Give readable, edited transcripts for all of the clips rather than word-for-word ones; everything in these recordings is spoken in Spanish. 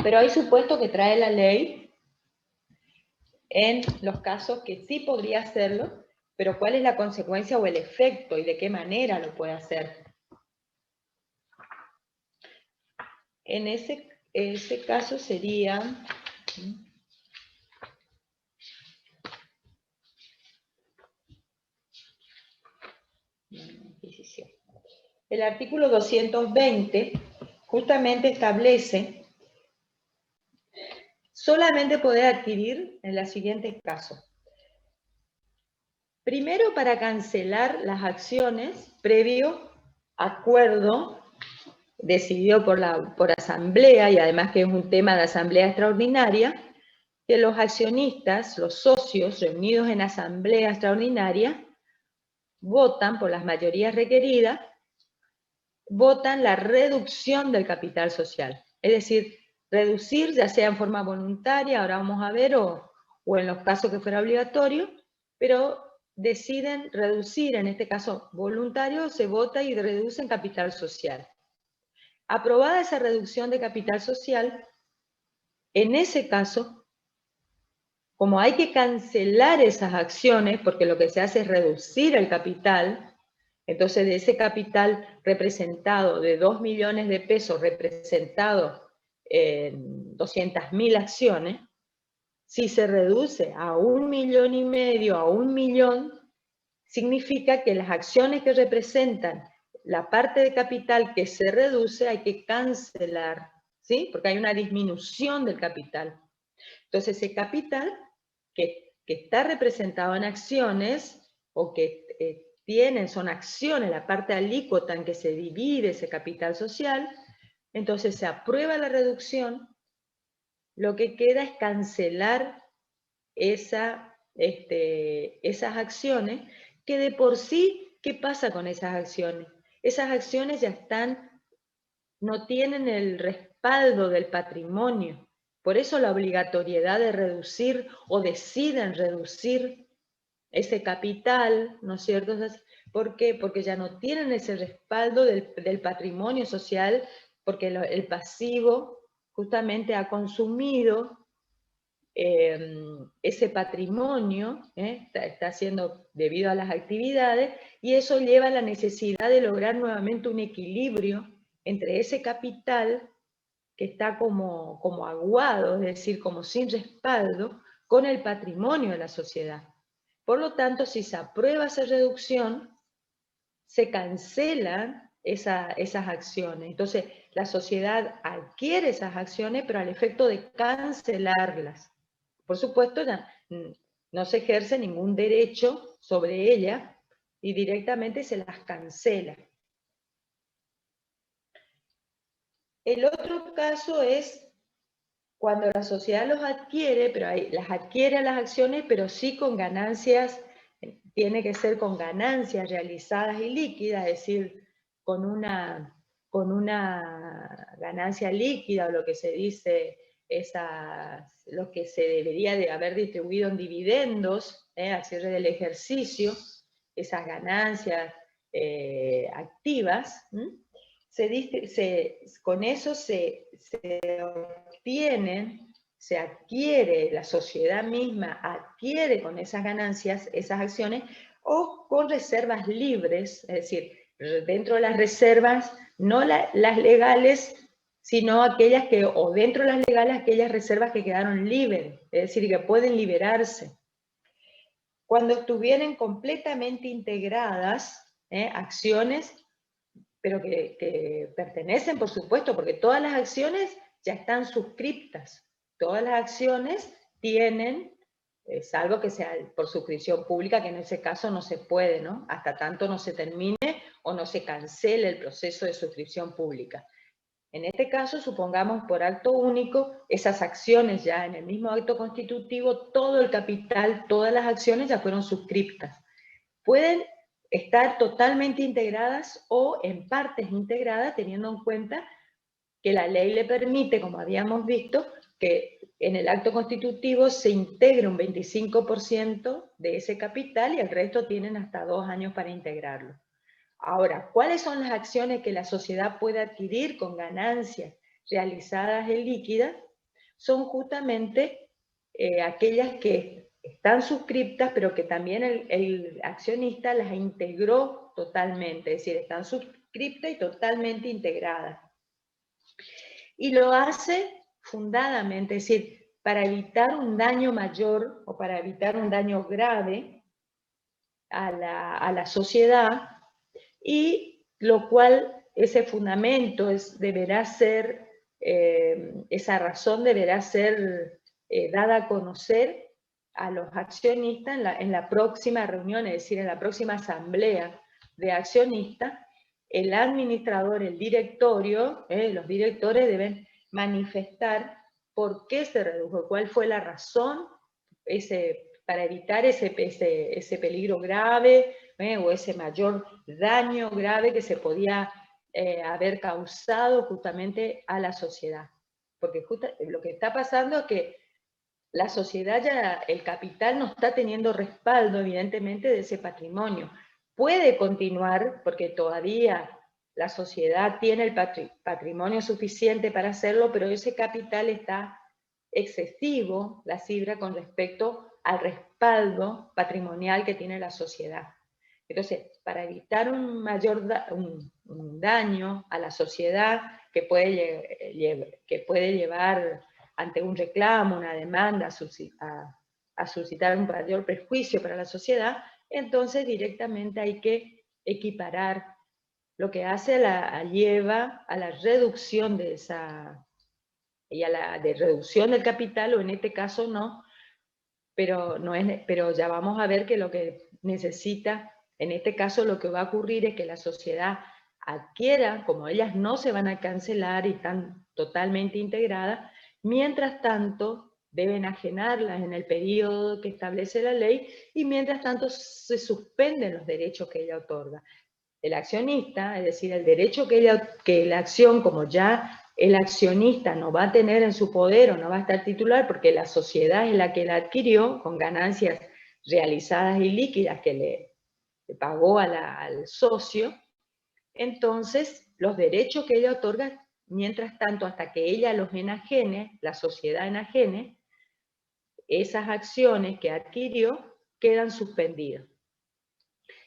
Pero hay supuestos que trae la ley en los casos que sí podría hacerlo, pero ¿cuál es la consecuencia o el efecto y de qué manera lo puede hacer? En ese caso sería... El artículo 220 justamente establece solamente poder adquirir en los siguientes casos. Primero, para cancelar las acciones previo acuerdo decidido por asamblea, y además que es un tema de asamblea extraordinaria, que los accionistas, los socios reunidos en asamblea extraordinaria, votan por las mayorías requeridas, votan la reducción del capital social. Es decir, reducir, ya sea en forma voluntaria, ahora vamos a ver, o en los casos que fuera obligatorio, pero deciden reducir, en este caso voluntario, se vota y reducen capital social. Aprobada esa reducción de capital social, en ese caso, como hay que cancelar esas acciones, porque lo que se hace es reducir el capital, entonces de ese capital representado, de 2 millones de pesos representado en 200.000 acciones, si se reduce a 1,5 millones, a 1 millón, significa que las acciones que representan la parte de capital que se reduce hay que cancelar, ¿sí? Porque hay una disminución del capital. Entonces, ese capital que está representado en acciones o que son acciones, la parte alícuota en que se divide ese capital social, entonces se aprueba la reducción, lo que queda es cancelar esas acciones, que de por sí, ¿qué pasa con esas acciones? Esas acciones ya no tienen el respaldo del patrimonio. Por eso la obligatoriedad de reducir o deciden reducir ese capital, ¿no es cierto? ¿Por qué? Porque ya no tienen ese respaldo del patrimonio social, porque el pasivo justamente ha consumido ese patrimonio, está siendo debido a las actividades, y eso lleva a la necesidad de lograr nuevamente un equilibrio entre ese capital que está como aguado, es decir, como sin respaldo, con el patrimonio de la sociedad. Por lo tanto, si se aprueba esa reducción, se cancelan esas acciones. Entonces, la sociedad adquiere esas acciones, pero al efecto de cancelarlas. Por supuesto, ya no se ejerce ningún derecho sobre ella y directamente se las cancela. El otro caso es cuando la sociedad los adquiere, pero las adquiere a las acciones, pero sí con ganancias, tiene que ser con ganancias realizadas y líquidas, es decir, con una ganancia líquida, o lo que se dice, lo que se debería de haber distribuido en dividendos, al cierre del ejercicio, esas ganancias activas, con eso se adquiere, la sociedad misma adquiere con esas ganancias, esas acciones, o con reservas libres, es decir, dentro de las reservas, no las legales, sino aquellas o dentro de las legales, aquellas reservas que quedaron libres, es decir, que pueden liberarse. Cuando estuvieran completamente integradas, acciones, pero que pertenecen, por supuesto, porque todas las acciones ya están suscriptas. Todas las acciones tienen, salvo que sea por suscripción pública, que en ese caso no se puede, ¿no? Hasta tanto no se termine o no se cancele el proceso de suscripción pública. En este caso, supongamos por acto único, esas acciones ya en el mismo acto constitutivo, todo el capital, todas las acciones ya fueron suscriptas. Pueden estar totalmente integradas o en partes integradas, teniendo en cuenta que la ley le permite, como habíamos visto, que en el acto constitutivo se integre un 25% de ese capital y el resto tienen hasta 2 años para integrarlo. Ahora, ¿cuáles son las acciones que la sociedad puede adquirir con ganancias realizadas en líquida? son justamente aquellas que están suscriptas, pero que también el accionista las integró totalmente, es decir, están suscriptas y totalmente integradas. Y lo hace fundadamente, es decir, para evitar un daño mayor o para evitar un daño grave a la sociedad, y lo cual ese fundamento deberá ser, esa razón deberá ser dada a conocer a los accionistas en la próxima reunión, es decir, en la próxima asamblea de accionistas. El administrador, el directorio, los directores deben manifestar por qué se redujo, cuál fue la razón para evitar ese peligro grave, o ese mayor daño grave que se podía haber causado justamente a la sociedad. Porque lo que está pasando es que la sociedad ya, el capital no está teniendo respaldo, evidentemente, de ese patrimonio. Puede continuar, porque todavía la sociedad tiene el patrimonio suficiente para hacerlo, pero ese capital está excesivo, la cifra, con respecto al respaldo patrimonial que tiene la sociedad. Entonces, para evitar un mayor un daño a la sociedad que puede llevar ante un reclamo, una demanda, a suscitar un mayor perjuicio para la sociedad, entonces directamente hay que equiparar. Lo que hace lleva a la reducción de de reducción del capital, o en este caso no, pero ya vamos a ver que lo que necesita, en este caso lo que va a ocurrir es que la sociedad adquiera, como ellas no se van a cancelar y están totalmente integradas, mientras tanto deben ajenarlas en el periodo que establece la ley, y mientras tanto se suspenden los derechos que ella otorga. El accionista, es decir, el derecho que la acción, como ya el accionista no va a tener en su poder o no va a estar titular, porque la sociedad es la que la adquirió con ganancias realizadas y líquidas que le pagó al socio, entonces los derechos que ella otorga, mientras tanto, hasta que ella los enajene, la sociedad enajene, esas acciones que adquirió quedan suspendidas.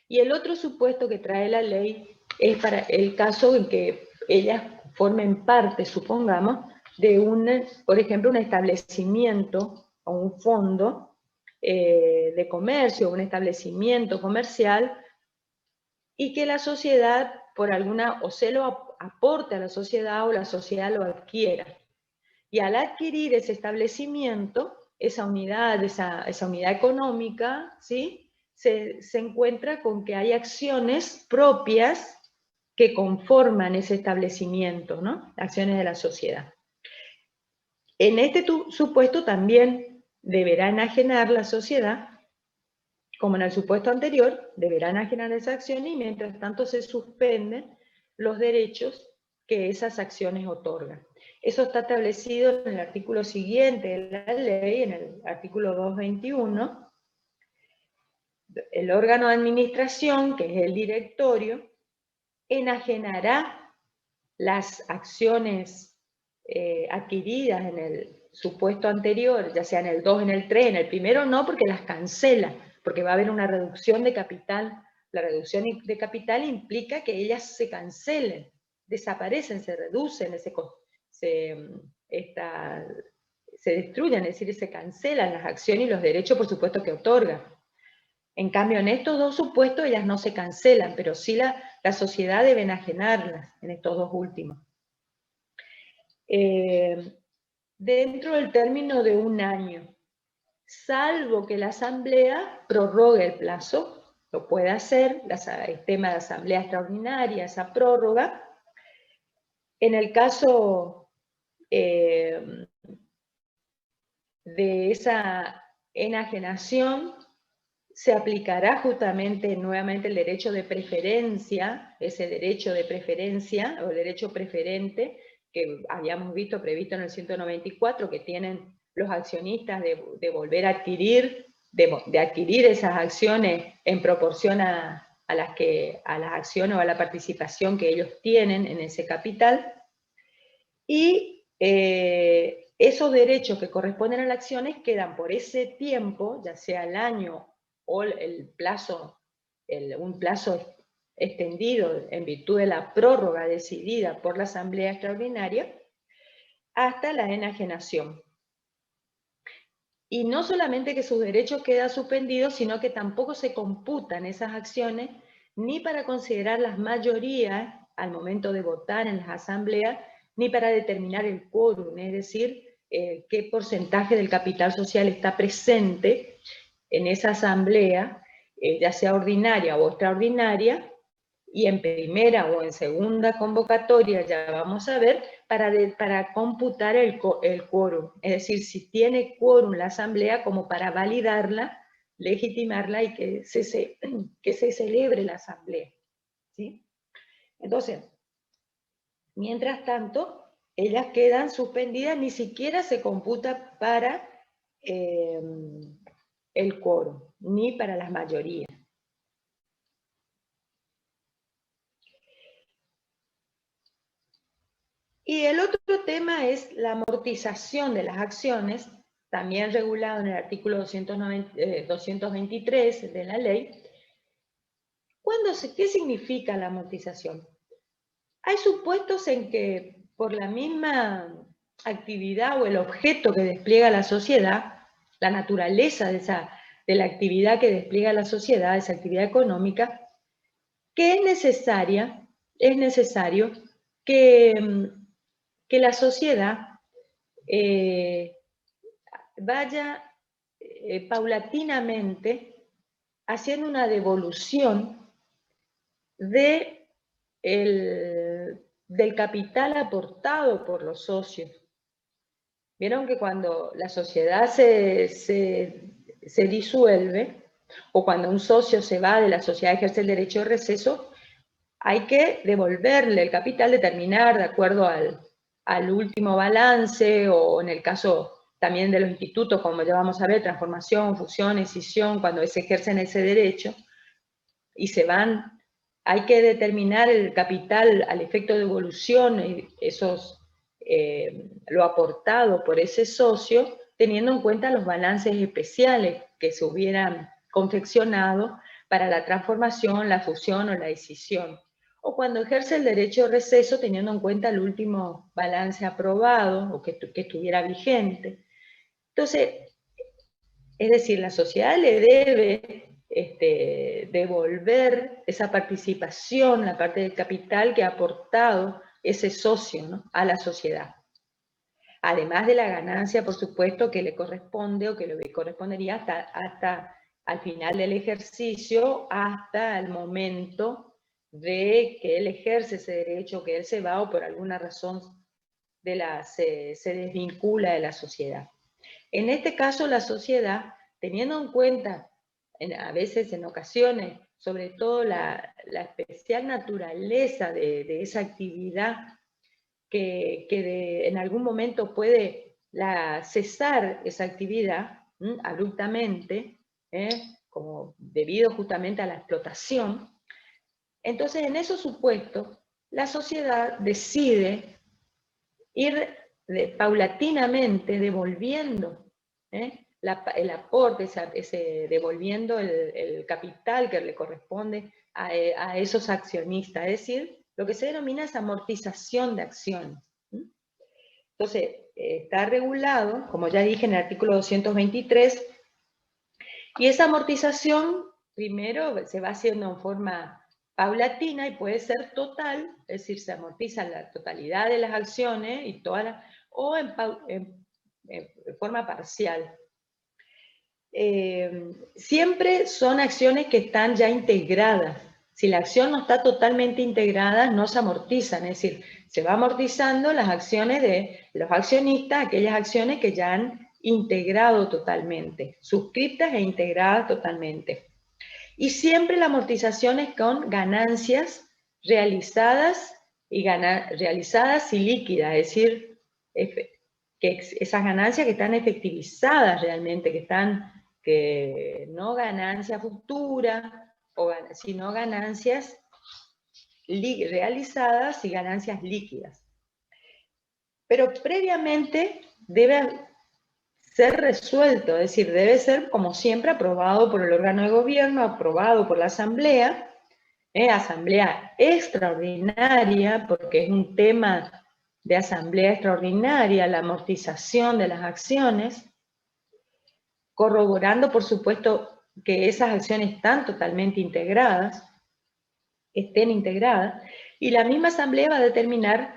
Y el otro supuesto que trae la ley es para el caso en que ellas formen parte, supongamos, de por ejemplo, un establecimiento o un fondo de comercio, un establecimiento comercial, y que la sociedad, o se lo aporte a la sociedad o la sociedad lo adquiera. Y al adquirir ese establecimiento, esa unidad económica, ¿sí?, se encuentra con que hay acciones propias que conforman ese establecimiento, ¿no? Acciones de la sociedad. En este supuesto también deberá enajenar la sociedad, como en el supuesto anterior, deberá enajenar esa acción, y mientras tanto se suspenden los derechos que esas acciones otorgan. Eso está establecido en el artículo siguiente de la ley, en el artículo 221. El órgano de administración, que es el directorio, enajenará las acciones adquiridas en el supuesto anterior, ya sea en el 2, en el 3, en el primero no, porque las cancela, porque va a haber una reducción de capital. La reducción de capital implica que ellas se cancelen, desaparecen, se reducen, se destruyen, es decir, se cancelan las acciones y los derechos, por supuesto, que otorgan. En cambio, en estos dos supuestos ellas no se cancelan, pero sí la sociedad debe enajenarlas en estos dos últimos. Dentro del término de un año, salvo que la asamblea prorrogue el plazo, lo puede hacer, el tema de asamblea extraordinaria, esa prórroga. En el caso de esa enajenación, se aplicará justamente nuevamente el derecho de preferencia, ese derecho de preferencia o el derecho preferente que habíamos visto previsto en el 194, que tienen los accionistas de volver a adquirir, de adquirir esas acciones en proporción a las acciones o a la participación que ellos tienen en ese capital. Y esos derechos que corresponden a las acciones quedan por ese tiempo, ya sea el año o el plazo, un plazo extendido en virtud de la prórroga decidida por la Asamblea Extraordinaria, hasta la enajenación. Y no solamente que sus derechos quedan suspendidos, sino que tampoco se computan esas acciones ni para considerar las mayorías al momento de votar en las asambleas, ni para determinar el quórum, es decir, qué porcentaje del capital social está presente en esa asamblea, ya sea ordinaria o extraordinaria, y en primera o en segunda convocatoria, ya vamos a ver, para computar el quórum. Es decir, si tiene quórum la asamblea como para validarla, legitimarla y que se celebre la asamblea. ¿Sí? Entonces, mientras tanto, ellas quedan suspendidas, ni siquiera se computa para el quórum, ni para las mayorías. Y el otro tema es la amortización de las acciones, también regulado en el artículo 223 de la ley. ¿Qué significa la amortización? Hay supuestos en que por la misma actividad o el objeto que despliega la sociedad, la naturaleza de la actividad que despliega la sociedad, esa actividad económica, que es necesario que la sociedad vaya paulatinamente haciendo una devolución del capital aportado por los socios. Vieron que cuando la sociedad se disuelve, o cuando un socio se va de la sociedad y ejerce el derecho de receso, hay que devolverle el capital, determinar de acuerdo al último balance, o en el caso también de los institutos, como ya vamos a ver, transformación, fusión, escisión, cuando se ejercen ese derecho, y se van, hay que determinar el capital al efecto de devolución, lo aportado por ese socio, teniendo en cuenta los balances especiales que se hubieran confeccionado para la transformación, la fusión o la escisión. O cuando ejerce el derecho de receso, teniendo en cuenta el último balance aprobado o que estuviera vigente. Entonces, es decir, la sociedad le debe devolver esa participación, la parte del capital que ha aportado ese socio, ¿no?, a la sociedad. Además de la ganancia, por supuesto, que le corresponde o que le correspondería hasta al final del ejercicio, hasta el momento de que él ejerce ese derecho, que él se va o por alguna razón se desvincula de la sociedad. En este caso, la sociedad, teniendo en cuenta, a veces en ocasiones, sobre todo la especial naturaleza de esa actividad que en algún momento puede cesar esa actividad abruptamente, como debido justamente a la explotación. Entonces, en esos supuestos, la sociedad decide ir paulatinamente devolviendo el aporte, devolviendo el capital que le corresponde a esos accionistas, es decir, lo que se denomina es amortización de acciones. Entonces, está regulado, como ya dije, en el artículo 223, y esa amortización primero se va haciendo en forma paulatina y puede ser total, es decir, se amortiza la totalidad de las acciones y o en forma parcial. Siempre son acciones que están ya integradas. Si la acción no está totalmente integrada, no se amortizan, es decir, se va amortizando las acciones de los accionistas, aquellas acciones que ya han integrado totalmente, suscritas e integradas totalmente. Y siempre la amortización es con ganancias realizadas y líquidas, es decir, que esas ganancias que están efectivizadas realmente, que no ganancias futuras, sino ganancias realizadas y ganancias líquidas. pero previamente debe ser resuelto, es decir, debe ser, como siempre, aprobado por el órgano de gobierno, aprobado por la asamblea, asamblea extraordinaria, porque es un tema de asamblea extraordinaria, la amortización de las acciones, corroborando, por supuesto, que esas acciones están totalmente integradas, estén integradas, y la misma asamblea va a determinar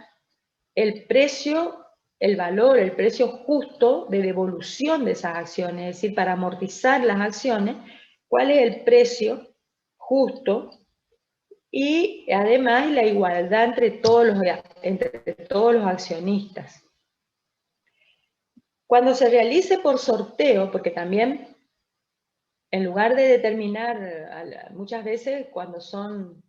el precio, el valor, el precio justo de devolución de esas acciones, es decir, para amortizar las acciones, cuál es el precio justo y además la igualdad entre todos los accionistas. Cuando se realice por sorteo, porque también en lugar de determinar, muchas veces cuando son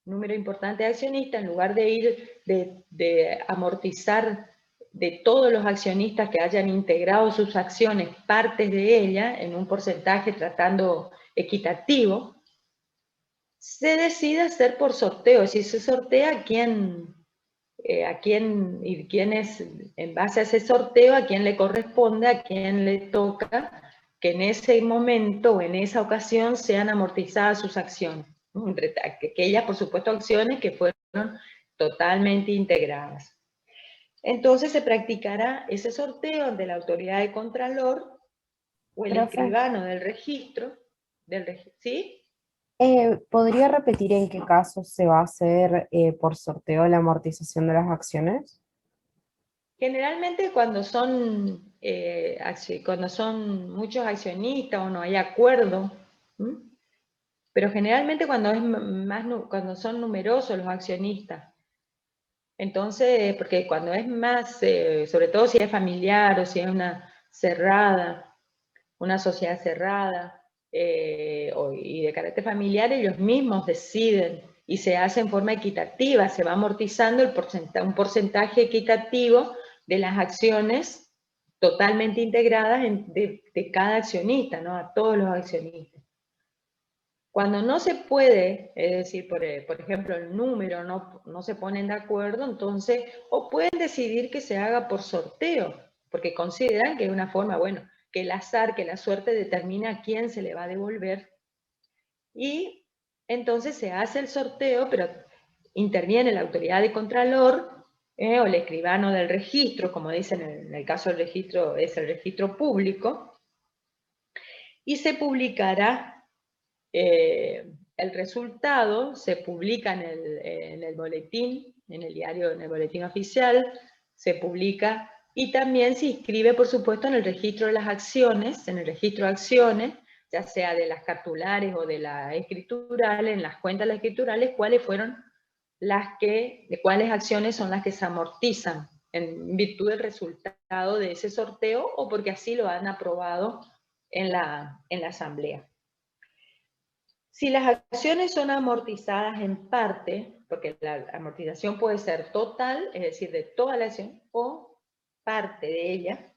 número importante de accionistas, en lugar de ir de amortizar de todos los accionistas que hayan integrado sus acciones, partes de ella, en un porcentaje tratando equitativo, se decide hacer por sorteo, si se sortea a quién y quién es, en base a ese sorteo, a quién le corresponde, a quién le toca, que en ese momento o en esa ocasión sean amortizadas sus acciones. Entre aquellas, por supuesto, acciones que fueron totalmente integradas. Entonces se practicará ese sorteo ante la autoridad de Contralor o el Profe, escribano del registro, ¿sí? ¿podría repetir en qué casos se va a hacer por sorteo la amortización de las acciones? Generalmente cuando son muchos accionistas o no hay acuerdo, ¿m? Pero generalmente cuando son numerosos los accionistas. Entonces, porque cuando es más, sobre todo si es familiar o si es una sociedad cerrada, y de carácter familiar, ellos mismos deciden y se hace en forma equitativa, se va amortizando un porcentaje equitativo de las acciones totalmente integradas de cada accionista, ¿no? A todos los accionistas. Cuando no se puede, es decir, por ejemplo, el número no se ponen de acuerdo, entonces, o pueden decidir que se haga por sorteo, porque consideran que es una forma, bueno, que el azar, que la suerte determina a quién se le va a devolver. Y entonces se hace el sorteo, pero interviene la autoridad de Contralor, o el escribano del registro, como dicen en el caso del registro, es el registro público, y se publicará el resultado, se publica en el boletín, en el diario, en el boletín oficial, se publica y también se inscribe, por supuesto, en el registro de las acciones, en el registro de acciones, ya sea de las cartulares o de las escriturales, en las cuentas de las escriturales, de cuáles acciones son las que se amortizan en virtud del resultado de ese sorteo o porque así lo han aprobado en la asamblea. Si las acciones son amortizadas en parte, porque la amortización puede ser total, es decir, de toda la acción, o parte de ella,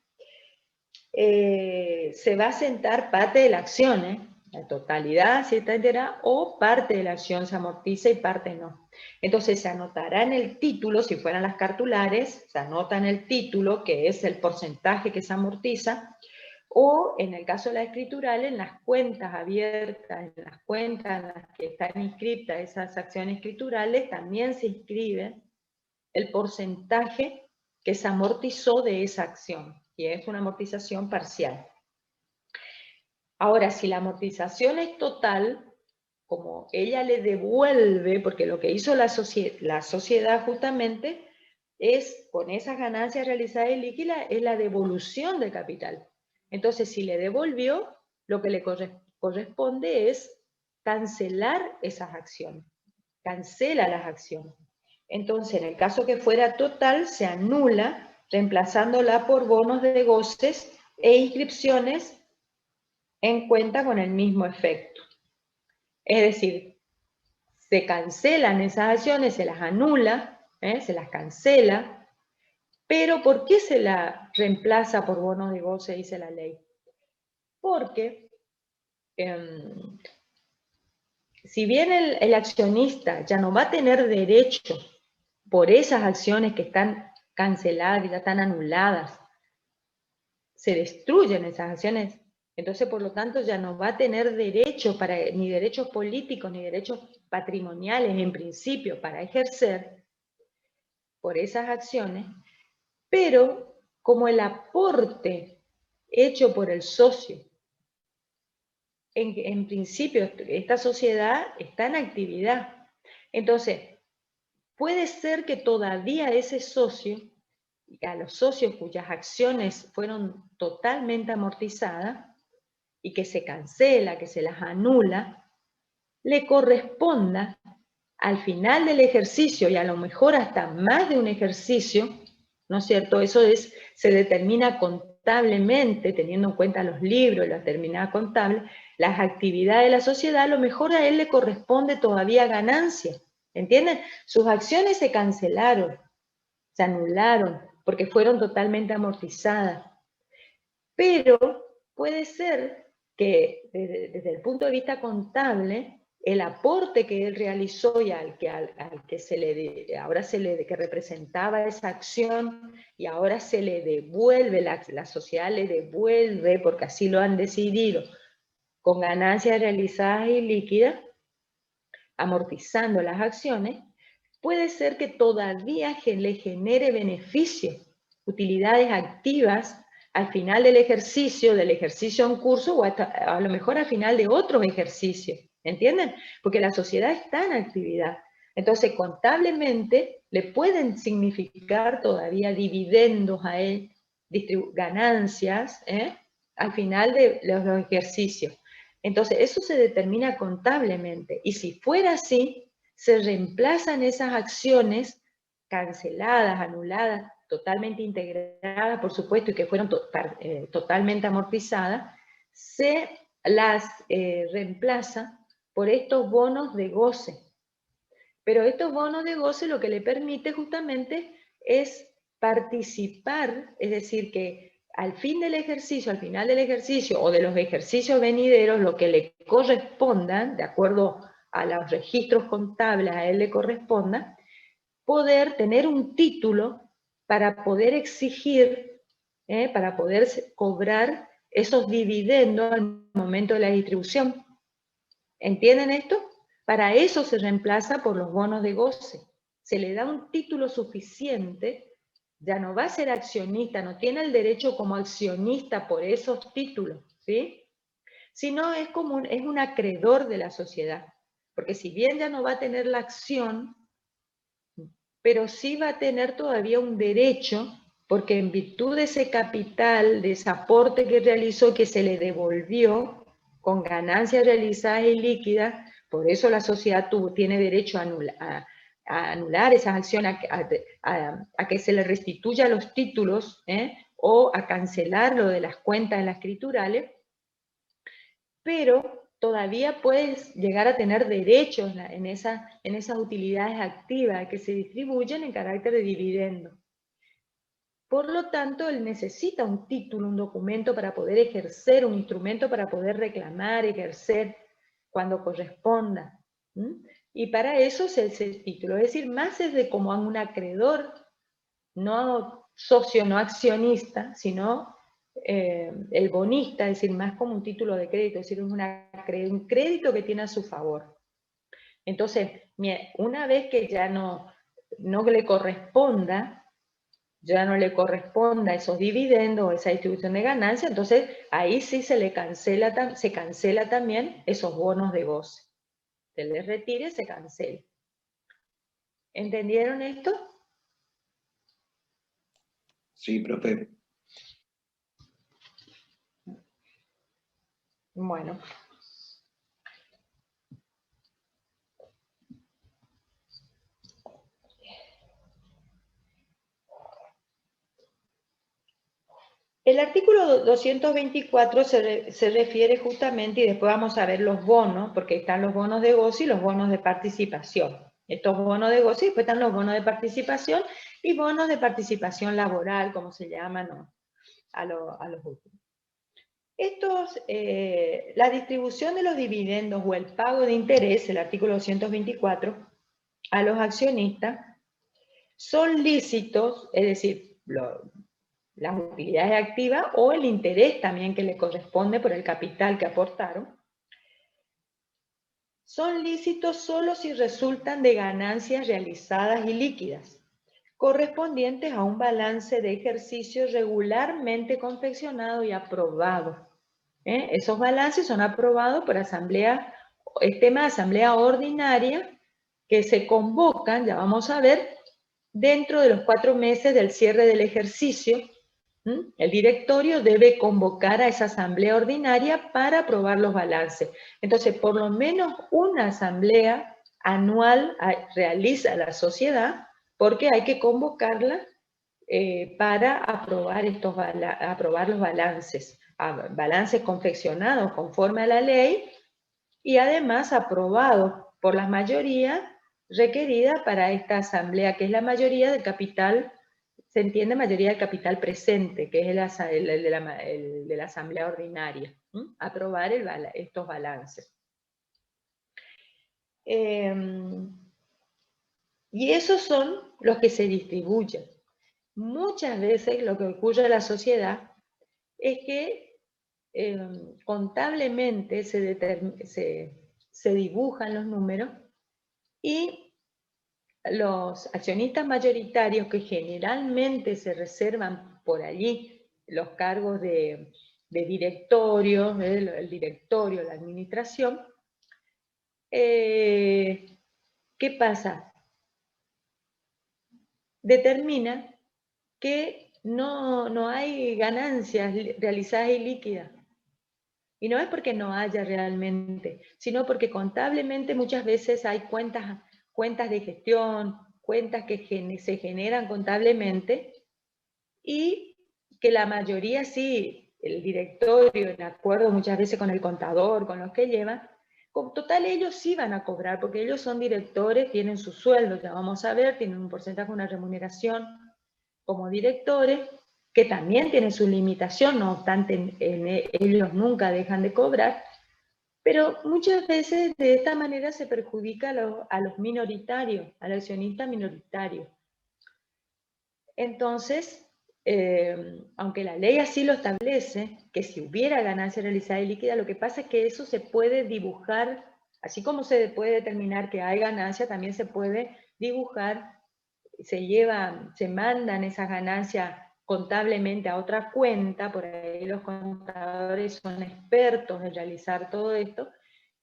se va a sentar parte de la acción, la totalidad si está entera, o parte de la acción se amortiza y parte no. Entonces se anotará en el título, si fueran las cartulares, se anota en el título, que es el porcentaje que se amortiza, o en el caso de la escritural, en las cuentas abiertas, en las cuentas en las que están inscritas esas acciones escriturales, también se inscribe el porcentaje que se amortizó de esa acción, y es una amortización parcial. Ahora, si la amortización es total, como ella le devuelve, porque lo que hizo la sociedad justamente es, con esas ganancias realizadas en líquida, es la devolución del capital. Entonces, si le devolvió, lo que le corresponde es cancelar esas acciones. Cancela las acciones. Entonces, en el caso que fuera total, se anula, reemplazándola por bonos de goces e inscripciones en cuenta con el mismo efecto. Es decir, se cancelan esas acciones, se las anula, se las cancela, pero ¿por qué se la reemplaza por bonos de goce, dice la ley? Porque si bien el accionista ya no va a tener derecho por esas acciones que están canceladas, ya están anuladas. Se destruyen esas acciones. Entonces, por lo tanto, ya no va a tener derecho, ni derechos políticos, ni derechos patrimoniales, en principio, para ejercer por esas acciones, pero como el aporte hecho por el socio, en principio, esta sociedad está en actividad. Entonces, puede ser que todavía ese socio, a los socios cuyas acciones fueron totalmente amortizadas, y que se cancela, que se las anula, le corresponda al final del ejercicio, y a lo mejor hasta más de un ejercicio, ¿no es cierto? Eso se determina contablemente, teniendo en cuenta los libros y la terminada contable, las actividades de la sociedad, a lo mejor a él le corresponde todavía ganancia, ¿entienden? Sus acciones se cancelaron, se anularon, porque fueron totalmente amortizadas. Pero puede ser que desde el punto de vista contable, el aporte que él realizó y al que ahora que representaba esa acción y ahora se le devuelve, la sociedad le devuelve, porque así lo han decidido, con ganancias realizadas y líquidas, amortizando las acciones, puede ser que todavía le genere beneficios, utilidades activas al final del ejercicio en curso, o hasta, a lo mejor al final de otros ejercicios, ¿entienden? Porque la sociedad está en actividad. Entonces, contablemente, le pueden significar todavía dividendos a él, ganancias, al final de los ejercicios. Entonces, eso se determina contablemente. Y si fuera así, se reemplazan esas acciones canceladas, anuladas, totalmente integradas, por supuesto, y que fueron totalmente amortizadas, se las reemplaza por estos bonos de goce. Pero estos bonos de goce lo que le permite justamente es participar, es decir, que al final del ejercicio o de los ejercicios venideros, lo que le corresponda, de acuerdo a los registros contables a él le corresponda, poder tener un título para poder exigir, para poder cobrar esos dividendos al momento de la distribución. ¿Entienden esto? Para eso se reemplaza por los bonos de goce. Se le da un título suficiente, ya no va a ser accionista, no tiene el derecho como accionista por esos títulos, ¿sí? Sino es un acreedor de la sociedad. Porque si bien ya no va a tener la acción, pero sí va a tener todavía un derecho, porque en virtud de ese capital, de ese aporte que realizó, que se le devolvió con ganancias realizadas y líquidas, por eso la sociedad tiene derecho a anular esas acciones, a que se le restituya los títulos, o a cancelar lo de las cuentas en las escriturales, pero todavía puedes llegar a tener derechos en esas utilidades activas que se distribuyen en carácter de dividendo. Por lo tanto, él necesita un título, un documento para poder ejercer, un instrumento para poder reclamar, ejercer cuando corresponda. Y para eso es ese título, es decir, más es de como un acreedor, no socio, no accionista, sino el bonista, es decir, más como un título de crédito, es decir, un crédito que tiene a su favor. Entonces, una vez que ya no le corresponda, esos dividendos, esa distribución de ganancias, entonces ahí sí se cancela también esos bonos de goce. Se les retire, se cancela. ¿Entendieron esto? Sí, profe. Bueno. El artículo 224 se refiere justamente, y después vamos a ver los bonos, porque están los bonos de goce y los bonos de participación. Estos bonos de goce, y después están los bonos de participación y bonos de participación laboral, como se llaman, ¿no?, a los últimos. La distribución de los dividendos o el pago de interés, el artículo 224, a los accionistas, son lícitos, es decir, las utilidades activas o el interés también que le corresponde por el capital que aportaron, son lícitos solo si resultan de ganancias realizadas y líquidas, correspondientes a un balance de ejercicio regularmente confeccionado y aprobado. Esos balances son aprobados por asamblea, el tema de asamblea ordinaria, que se convocan, ya vamos a ver, dentro de los 4 meses del cierre del ejercicio. El directorio debe convocar a esa asamblea ordinaria para aprobar los balances. Entonces, por lo menos una asamblea anual realiza la sociedad, porque hay que convocarla para aprobar los balances. Balances confeccionados conforme a la ley y además aprobados por la mayoría requerida para esta asamblea, que es la mayoría del capital. Se entiende mayoría del capital presente, que es el de la asamblea ordinaria. Aprobar estos balances. Y esos son los que se distribuyen. Muchas veces lo que ocurre en la sociedad es que contablemente se dibujan los números y los accionistas mayoritarios, que generalmente se reservan por allí los cargos de directorio, el directorio, la administración, ¿qué pasa? Determina que no hay ganancias realizadas y líquidas. Y no es porque no haya realmente, sino porque contablemente muchas veces hay cuentas de gestión, cuentas que se generan contablemente, y que la mayoría sí, el directorio, en acuerdo muchas veces con el contador, con los que llevan, con total ellos sí van a cobrar, porque ellos son directores, tienen su sueldo, ya vamos a ver, tienen un porcentaje, una remuneración como directores, que también tienen su limitación, no obstante ellos nunca dejan de cobrar, pero muchas veces de esta manera se perjudica a los minoritarios, al accionista minoritario. Entonces, aunque la ley así lo establece, que si hubiera ganancia realizada y líquida, lo que pasa es que eso se puede dibujar, así como se puede determinar que hay ganancia, también se puede dibujar, se mandan esas ganancias contablemente a otra cuenta, por ahí los contadores son expertos en realizar todo esto,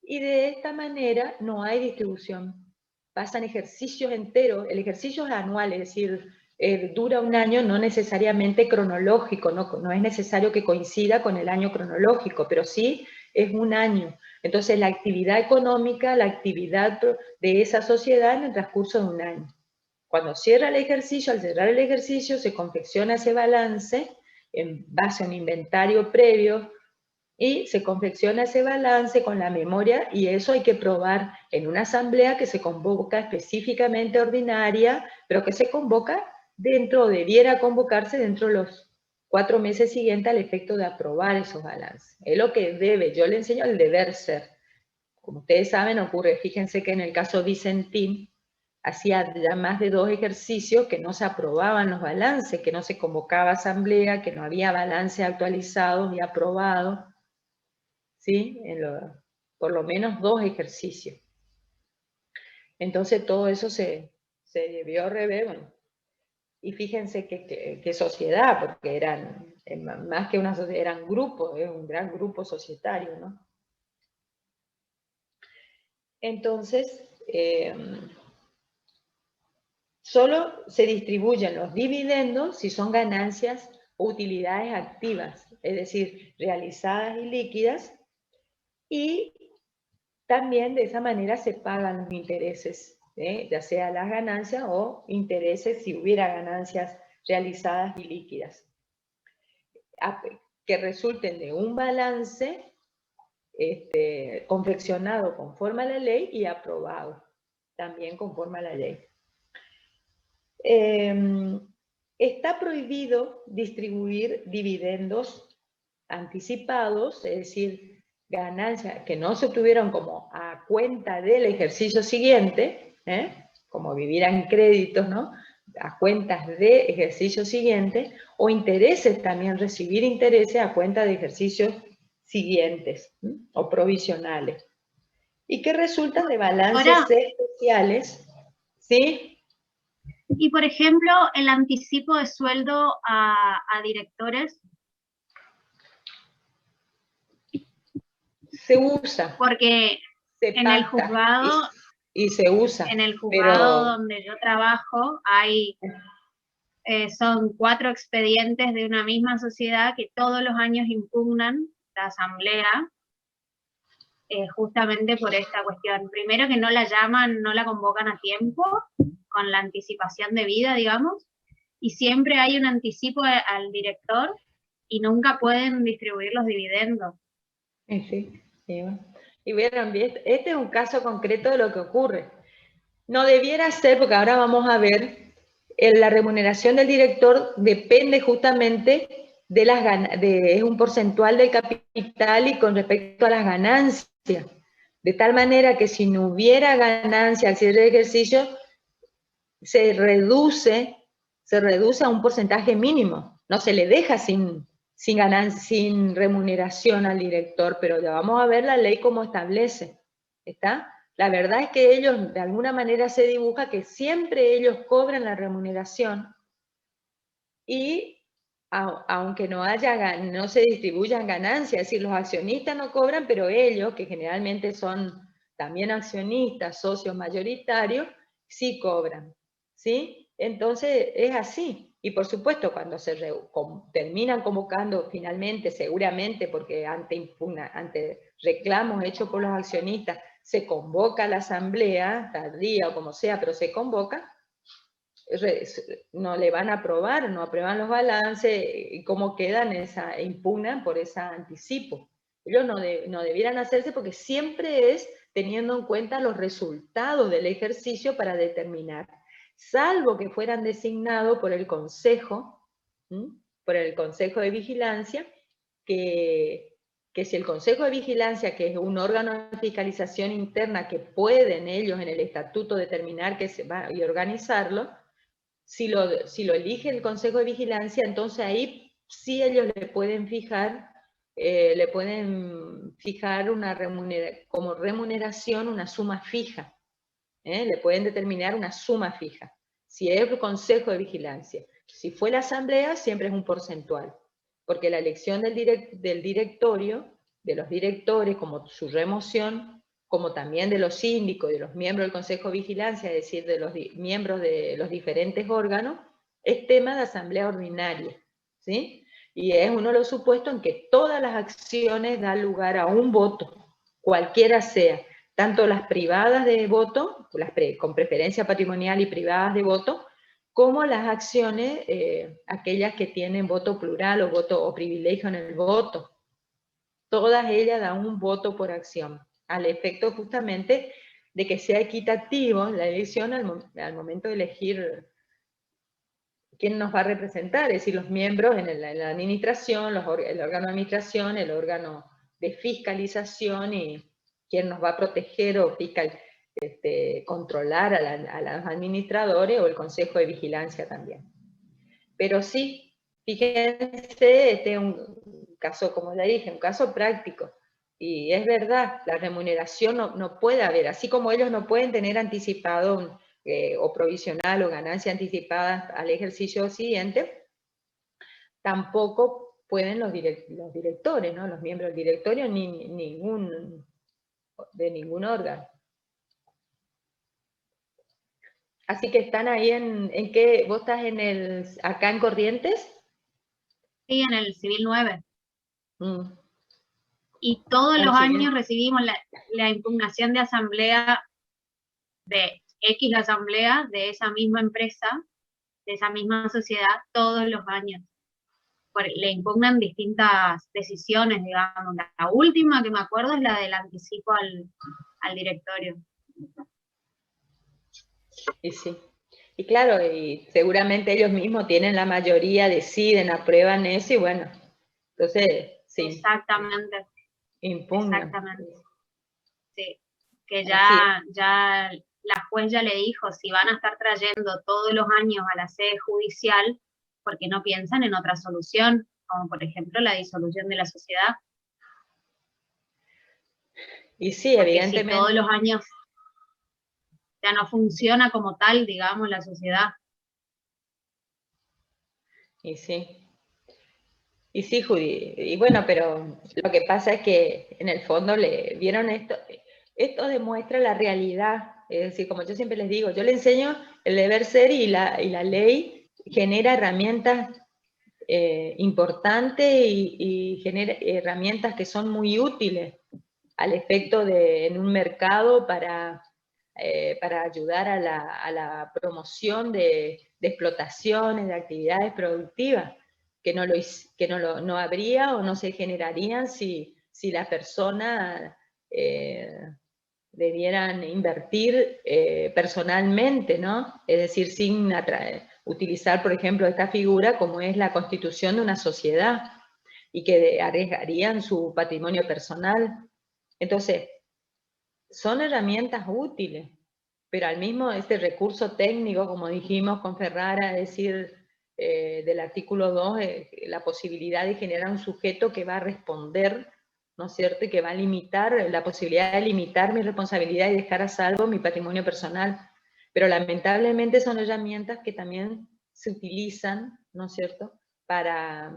y de esta manera no hay distribución. Pasan ejercicios enteros, el ejercicio es anual, es decir, dura un año, no necesariamente cronológico, no es necesario que coincida con el año cronológico, pero sí es un año. Entonces la actividad económica, la actividad de esa sociedad en el transcurso de un año. Cuando cierra el ejercicio, al cerrar el ejercicio, se confecciona ese balance en base a un inventario previo y se confecciona ese balance con la memoria, y eso hay que probar en una asamblea que se convoca específicamente ordinaria, pero que se convoca dentro, debiera convocarse dentro de los 4 meses siguientes al efecto de aprobar esos balances. Es lo que debe, yo le enseño el deber ser. Como ustedes saben, ocurre, fíjense que en el caso Vicentín, hacía ya más de 2 ejercicios que no se aprobaban los balances, que no se convocaba asamblea, que no había balances actualizados y aprobados, ¿sí? Por lo menos 2 ejercicios. Entonces todo eso se debió rever, bueno. Y fíjense qué sociedad, porque eran, más que una sociedad, eran grupos, un gran grupo societario, ¿no? Entonces, solo se distribuyen los dividendos si son ganancias o utilidades activas, es decir, realizadas y líquidas, y también de esa manera se pagan los intereses, ya sea las ganancias o intereses si hubiera ganancias realizadas y líquidas, que resulten de un balance confeccionado conforme a la ley y aprobado también conforme a la ley. Está prohibido distribuir dividendos anticipados, es decir, ganancias que no se obtuvieron como a cuenta del ejercicio siguiente, como vivir en créditos, ¿no? a cuentas de ejercicio siguiente, o intereses también, recibir intereses a cuenta de ejercicios siguientes, o provisionales, y que resultan de balances Ahora, especiales, ¿sí? y por ejemplo, el anticipo de sueldo a directores, Se usa, porque se en el pacta juzgado, y se usa, pero donde yo trabajo, hay son 4 expedientes de una misma sociedad que todos los años impugnan la asamblea, justamente por esta cuestión. Primero, que no la llaman, no la convocan a tiempo, con la anticipación debida, digamos, y siempre hay un anticipo al director y nunca pueden distribuir los dividendos. sí, sí. Y vieron, este es un caso concreto de lo que ocurre. No debiera ser, porque ahora vamos a ver, la remuneración del director depende justamente de es un porcentual del capital y con respecto a las ganancias. De tal manera que si no hubiera ganancia al cierre de ejercicio, se reduce a un porcentaje mínimo. No se le deja sin remuneración al director, pero ya vamos a ver la ley cómo establece. ¿Está? La verdad es que ellos, de alguna manera se dibuja que siempre ellos cobran la remuneración y aunque no se distribuyan ganancias, es decir, los accionistas no cobran, pero ellos, que generalmente son también accionistas, socios mayoritarios, sí cobran, ¿sí? Entonces es así. Y por supuesto, cuando terminan convocando finalmente, seguramente, porque ante reclamos hechos por los accionistas, se convoca a la asamblea, tardía o como sea, pero se convoca, no le van a aprobar, no aprueban los balances, y cómo quedan, impugnan por ese anticipo. Ellos no debieran hacerse porque siempre es teniendo en cuenta los resultados del ejercicio para determinar, salvo que fueran designados por el Consejo, por el Consejo de Vigilancia, que si el Consejo de Vigilancia, que es un órgano de fiscalización interna que pueden ellos en el estatuto determinar que se va y organizarlo, si lo elige el Consejo de Vigilancia, entonces ahí sí ellos le pueden fijar como remuneración una suma fija. Le pueden determinar una suma fija. Si es el Consejo de Vigilancia. Si fue la Asamblea, siempre es un porcentual. Porque la elección del directorio, de los directores, como su remoción, como también de los síndicos y de los miembros del Consejo de Vigilancia, es decir, de los miembros de los diferentes órganos, es tema de asamblea ordinaria, ¿sí? Y es uno de los supuestos en que todas las acciones dan lugar a un voto, cualquiera sea, tanto las privadas de voto, con preferencia patrimonial y privadas de voto, como las acciones, aquellas que tienen voto plural o privilegio en el voto. Todas ellas dan un voto por acción, al efecto justamente de que sea equitativo la elección al momento de elegir quién nos va a representar, es decir, los miembros en la administración, el órgano de administración, el órgano de fiscalización y quién nos va a proteger o controlar a los administradores o el Consejo de Vigilancia también. Pero sí, fíjense, este es un caso, como le dije, un caso práctico. Y es verdad, la remuneración no puede haber, así como ellos no pueden tener anticipado o provisional o ganancia anticipada al ejercicio siguiente, tampoco pueden los directores, ¿no? Los miembros del directorio ni de ningún órgano. Así que están ahí ¿en qué? ¿Vos estás acá en Corrientes? Sí, en el Civil 9. Mm. Y todos los Sí. años recibimos la impugnación de asamblea, de X asamblea, de esa misma empresa, de esa misma sociedad, todos los años. Le impugnan distintas decisiones, digamos. La última que me acuerdo es la del anticipo al directorio. Y sí. Y claro, y seguramente ellos mismos tienen la mayoría, deciden, aprueban eso y bueno, entonces sí. Exactamente. Impugnan. Exactamente. Sí. Que ya la juez ya le dijo, si van a estar trayendo todos los años a la sede judicial, ¿por qué no piensan en otra solución? Como por ejemplo la disolución de la sociedad. Y sí, Porque si evidentemente. todos los años ya no funciona como tal, digamos, la sociedad. Y sí. Y sí, Judy. Y bueno, pero lo que pasa es que en el fondo vieron esto demuestra la realidad. Es decir, como yo siempre les digo, yo les enseño el deber ser y la ley genera herramientas importantes y genera herramientas que son muy útiles al efecto en un mercado para ayudar a la promoción de explotaciones, de actividades productivas, que no habría o no se generarían si las personas debieran invertir personalmente, ¿no? Es decir, sin utilizar, por ejemplo, esta figura como es la constitución de una sociedad y que arriesgarían su patrimonio personal. Entonces, son herramientas útiles, pero al mismo este recurso técnico, como dijimos con Ferrara, es decir, del artículo 2, la posibilidad de generar un sujeto que va a responder, ¿no es cierto?, y que va a limitar, la posibilidad de limitar mi responsabilidad y dejar a salvo mi patrimonio personal. Pero lamentablemente son herramientas que también se utilizan, ¿no es cierto?, para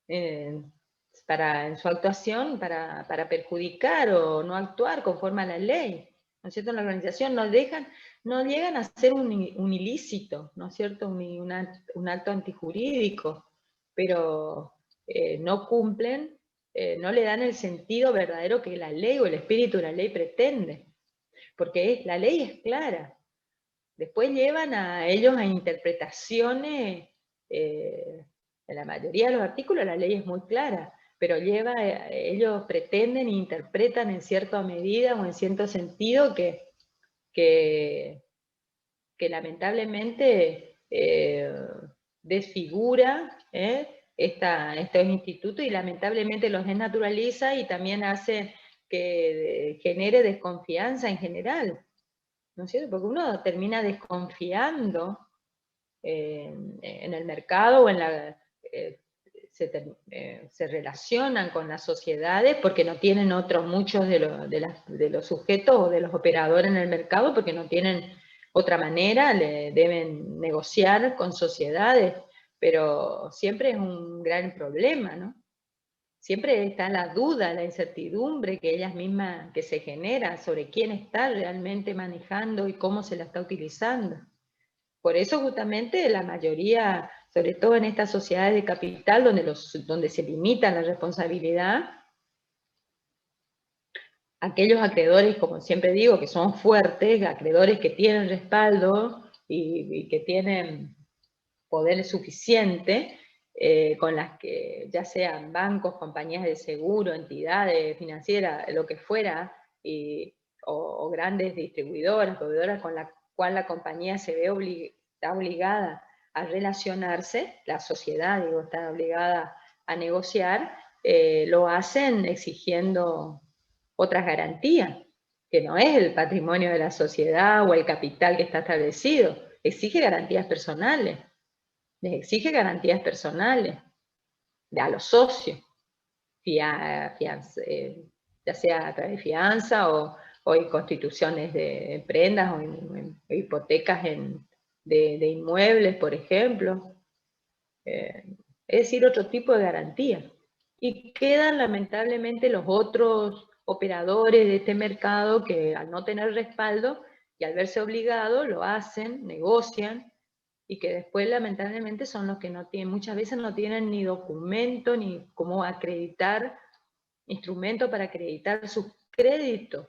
en su actuación para perjudicar o no actuar conforme a la ley, ¿no es cierto? En la organización no llegan a ser un ilícito, ¿no es cierto? Un acto antijurídico, pero no cumplen, no le dan el sentido verdadero que la ley o el espíritu de la ley pretende, porque la ley es clara. Después llevan a ellos a interpretaciones, en la mayoría de los artículos la ley es muy clara, pero ellos pretenden e interpretan en cierta medida o en cierto sentido que lamentablemente desfigura estos institutos y lamentablemente los desnaturaliza y también hace que genere desconfianza en general, ¿no es cierto? Porque uno termina desconfiando en el mercado o se relacionan con las sociedades porque no tienen muchos de los sujetos o de los operadores en el mercado porque no tienen otra manera, deben negociar con sociedades, pero siempre es un gran problema, ¿no? Siempre está la duda, la incertidumbre que ellas mismas, que se genera sobre quién está realmente manejando y cómo se la está utilizando. Por eso justamente la mayoría, sobre todo en estas sociedades de capital donde se limita la responsabilidad, aquellos acreedores, como siempre digo, que son fuertes, acreedores que tienen respaldo y que tienen poder suficiente, con las que ya sean bancos, compañías de seguro, entidades financieras, lo que fuera, o grandes distribuidoras, proveedoras con la cual la compañía se ve está obligada a relacionarse, la sociedad, digo, está obligada a negociar, lo hacen exigiendo otras garantías, que no es el patrimonio de la sociedad o el capital que está establecido, exige garantías personales. Les exige garantías personales a los socios, ya sea a través de fianza o en constituciones de prendas o en hipotecas de inmuebles, por ejemplo. Es decir, otro tipo de garantía. Y quedan lamentablemente los otros operadores de este mercado que al no tener respaldo y al verse obligados lo hacen, negocian, y que después lamentablemente son los que muchas veces no tienen ni documento, ni cómo acreditar, instrumento para acreditar sus créditos.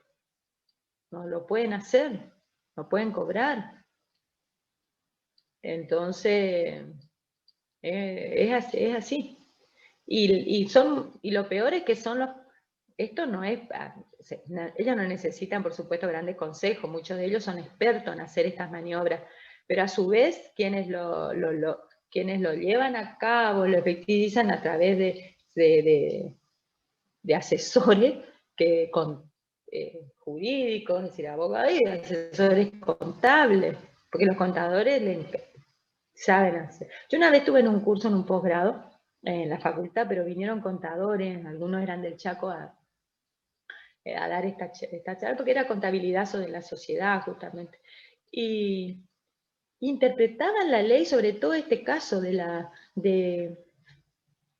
No lo pueden hacer, no pueden cobrar. Entonces, es así. Y lo peor es que esto no es, ellos no necesitan, por supuesto, grandes consejos, muchos de ellos son expertos en hacer estas maniobras, pero a su vez quienes lo llevan a cabo, lo efectivizan a través de asesores que jurídicos, es decir, abogados y asesores contables, porque los contadores saben hacer. Yo una vez estuve en un curso, en un posgrado, en la facultad, pero vinieron contadores, algunos eran del Chaco, a dar esta charla, porque era contabilidad sobre la sociedad, justamente. Y interpretaban la ley, sobre todo este caso de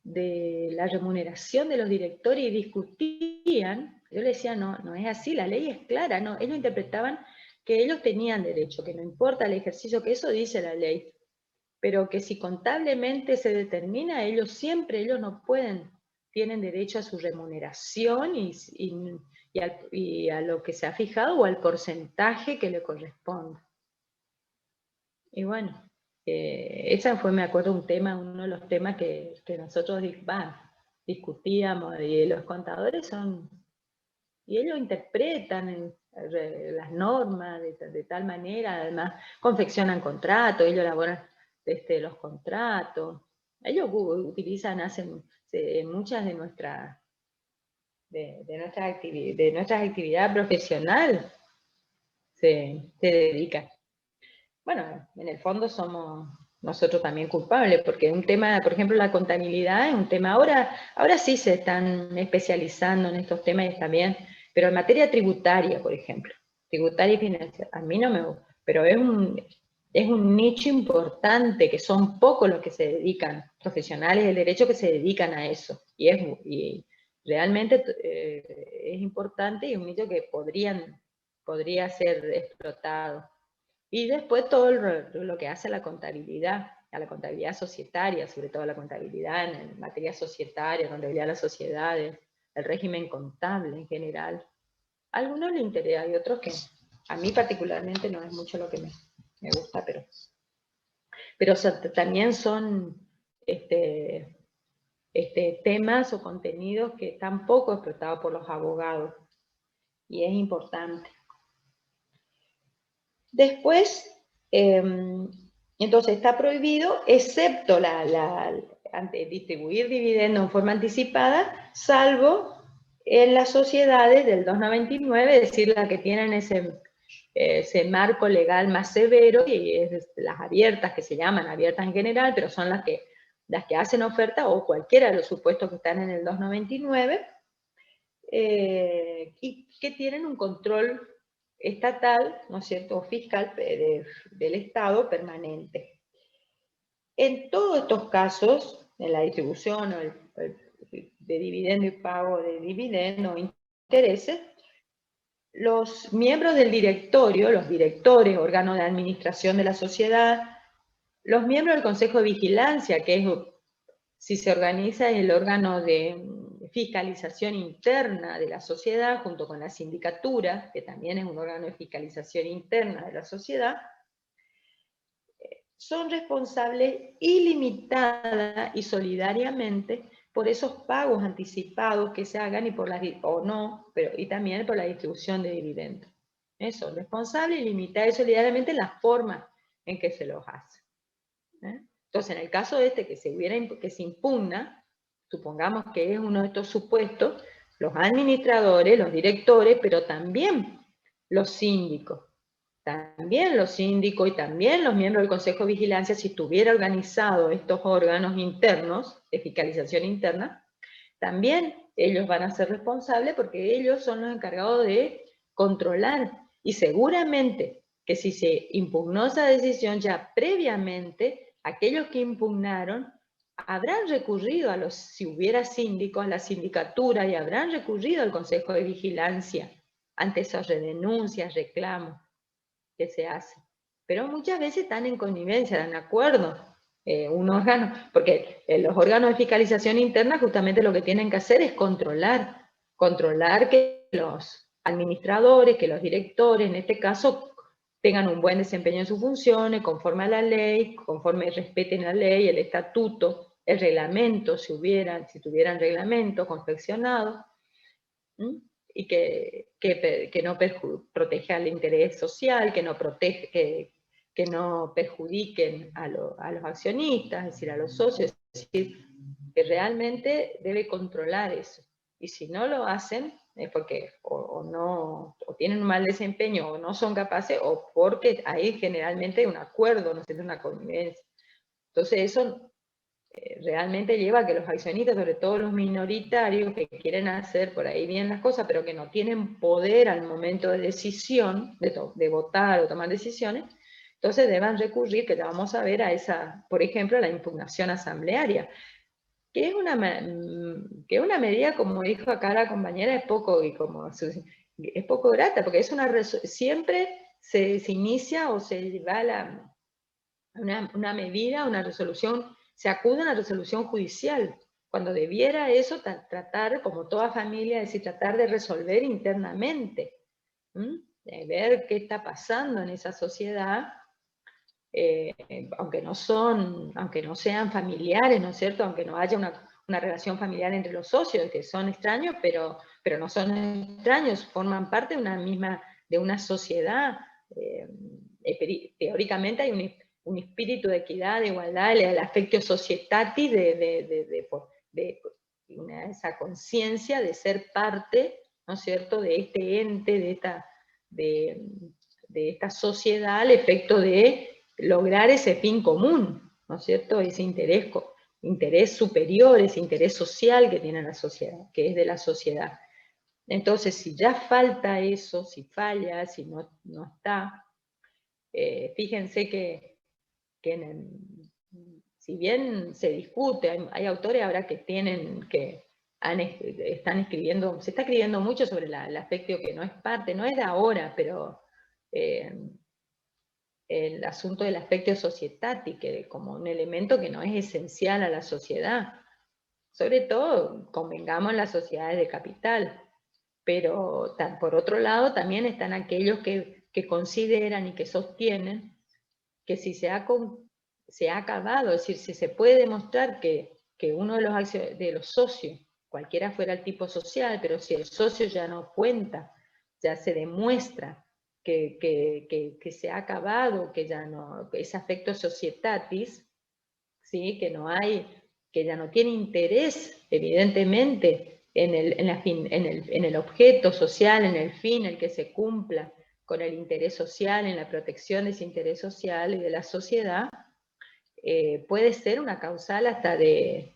la remuneración de los directores, y discutían. Yo les decía, no es así, la ley es clara, no. Ellos interpretaban que ellos tenían derecho, que no importa el ejercicio, que eso dice la ley, pero que si contablemente se determina, ellos no pueden, tienen derecho a su remuneración y a lo que se ha fijado o al porcentaje que le corresponde. Y bueno, ese fue, me acuerdo, uno de los temas que nosotros discutíamos, y los contadores y ellos interpretan las normas de tal manera, además confeccionan contratos, ellos elaboran los contratos, ellos hacen muchas de nuestras actividades profesionales, se dedican. Bueno, en el fondo somos nosotros también culpables, porque un tema, por ejemplo, la contabilidad es un tema, ahora sí se están especializando en estos temas también, pero en materia tributaria, por ejemplo, tributaria y financiera, a mí no me gusta, pero es un nicho importante, que son pocos los que se dedican, profesionales del derecho que se dedican a eso, y realmente es importante, y un nicho que podría ser explotado. Y después todo lo que hace a la contabilidad societaria, sobre todo la contabilidad en materia societaria, contabilidad de las sociedades, el régimen contable en general. A algunos les interesa, y otros que a mí particularmente no es mucho lo que me gusta, pero también son temas o contenidos que están poco explotados por los abogados, y es importante. Después, entonces está prohibido, excepto distribuir dividendos en forma anticipada, salvo en las sociedades del 299, es decir, las que tienen ese marco legal más severo, y es las abiertas, que se llaman abiertas en general, pero son las que hacen oferta, o cualquiera de los supuestos que están en el 299, y que tienen un control estatal, ¿no es cierto?, o fiscal del Estado permanente. En todos estos casos, en la distribución de dividendo y pago de dividendo o intereses, los miembros del directorio, los directores, órganos de administración de la sociedad, los miembros del Consejo de Vigilancia, que es, si se organiza, el órgano de fiscalización interna de la sociedad, junto con la sindicatura, que también es un órgano de fiscalización interna de la sociedad, son responsables ilimitada y solidariamente por esos pagos anticipados que se hagan, y también por la distribución de dividendos. Son responsables ilimitada y solidariamente en la forma en que se los hace. Entonces, en el caso que se impugna, supongamos que es uno de estos supuestos, los administradores, los directores, pero también los síndicos. También los síndicos y también los miembros del Consejo de Vigilancia, si estuviera organizado estos órganos internos de fiscalización interna, también ellos van a ser responsables, porque ellos son los encargados de controlar, y seguramente que si se impugnó esa decisión ya previamente, aquellos que impugnaron habrán recurrido si hubiera síndicos, a la sindicatura, y habrán recurrido al Consejo de Vigilancia ante esas denuncias, reclamos que se hace. Pero muchas veces están en connivencia, dan acuerdo. Un órgano, porque los órganos de fiscalización interna justamente lo que tienen que hacer es controlar que los administradores, que los directores, en este caso, tengan un buen desempeño en sus funciones, conforme a la ley, conforme respeten la ley, el estatuto, el reglamento, si tuvieran reglamento confeccionado, y que no proteja el interés social, que no perjudiquen a los accionistas, es decir, a los socios, es decir, que realmente debe controlar eso. Y si no lo hacen, porque o tienen un mal desempeño, o no son capaces, o porque hay generalmente un acuerdo, ¿no es cierto?, una convivencia. Entonces eso realmente lleva a que los accionistas, sobre todo los minoritarios, que quieren hacer por ahí bien las cosas, pero que no tienen poder al momento de decisión, de votar o tomar decisiones, entonces deban recurrir, que ya vamos a ver, a esa, por ejemplo, a la impugnación asamblearia, que es una medida, como dijo acá la compañera, es poco grata, porque siempre se inicia o se va a una medida, una resolución, se acude a una resolución judicial, cuando debiera eso tratar, como toda familia, es decir, tratar de resolver internamente, de ver qué está pasando en esa sociedad, aunque no sean familiares, ¿no es cierto?, aunque no haya una relación familiar entre los socios, que son extraños, pero no son extraños, forman parte de una sociedad. Teóricamente hay un espíritu de equidad, de igualdad, el affectio societatis, esa conciencia de ser parte, ¿no es cierto?, de este ente, de esta sociedad, al efecto de lograr ese fin común, ¿no es cierto?, ese interés superior, ese interés social que tiene la sociedad, que es de la sociedad. Entonces, si ya falta eso, si falla, si no está, fíjense que si bien se discute, hay autores ahora que están escribiendo, se está escribiendo mucho sobre el aspecto que no es parte, no es de ahora, pero el asunto del aspecto societati, que como un elemento que no es esencial a la sociedad, sobre todo, convengamos, en las sociedades de capital, pero por otro lado también están aquellos que consideran y que sostienen que si se ha acabado, es decir, si se puede demostrar que uno de los socios, cualquiera fuera el tipo social, pero si el socio ya no cuenta, ya se demuestra que se ha acabado, que ya no, ese affectio societatis, ¿sí?, que ya no tiene interés, evidentemente, en el objeto social, en el fin, el que se cumpla con el interés social, en la protección de ese interés social y de la sociedad, puede ser una causal hasta de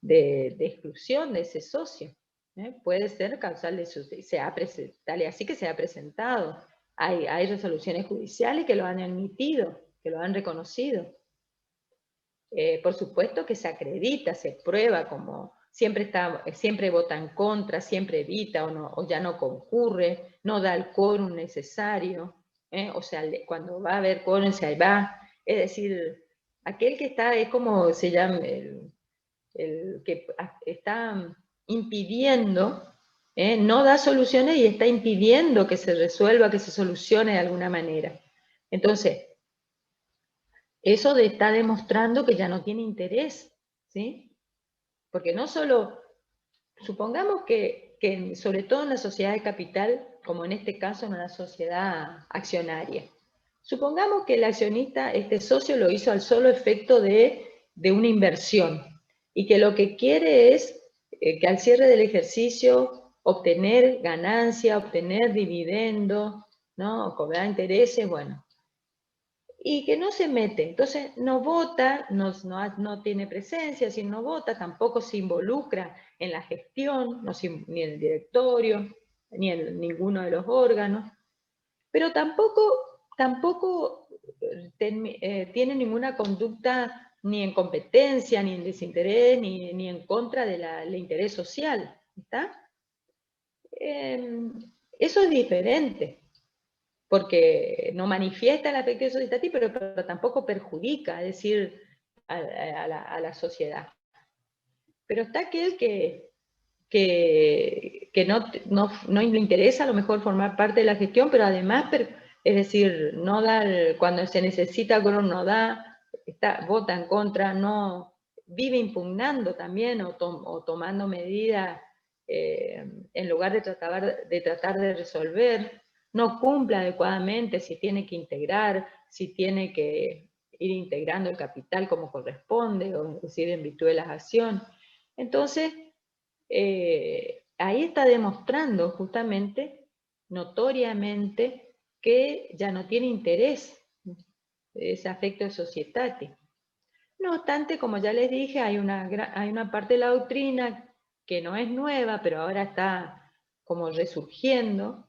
exclusión de ese socio. Puede ser causal así que se ha presentado. Hay resoluciones judiciales que lo han admitido, que lo han reconocido. Por supuesto que se acredita, se prueba, como siempre vota en contra, siempre evita o ya no concurre, no da el quórum necesario, o sea, cuando va a haber quórum se va, es decir, aquel que está, es como se llama, el que está impidiendo, no da soluciones y está impidiendo que se resuelva, que se solucione de alguna manera. Entonces, eso está demostrando que ya no tiene interés, ¿sí? Porque no solo, supongamos que sobre todo en la sociedad de capital, como en este caso en una sociedad accionaria, supongamos que el accionista, este socio, lo hizo al solo efecto de una inversión, y que lo que quiere es que al cierre del ejercicio obtener ganancia, obtener dividendo, ¿no?, o cobrar intereses, bueno, y que no se mete, entonces no vota, no tiene presencia, si no vota, tampoco se involucra en la gestión, ni en el directorio, ni en ninguno de los órganos, pero tampoco tiene ninguna conducta ni en competencia, ni en desinterés, ni en contra del interés social, ¿está? Eso es diferente, porque no manifiesta el affectio societatis, pero tampoco perjudica, es decir, a la sociedad. Pero está aquel que no le interesa a lo mejor formar parte de la gestión, pero además, es decir, no da cuando se necesita quórum no da, vota en contra, no vive impugnando también o tomando medidas en lugar de tratar de resolver, no cumple adecuadamente, si tiene que integrar, si tiene que ir integrando el capital como corresponde, o es decir, en virtud de las acciones. Entonces, ahí está demostrando justamente, notoriamente, que ya no tiene interés ese affectio societatis. No obstante, como ya les dije, hay una parte de la doctrina que no es nueva, pero ahora está como resurgiendo,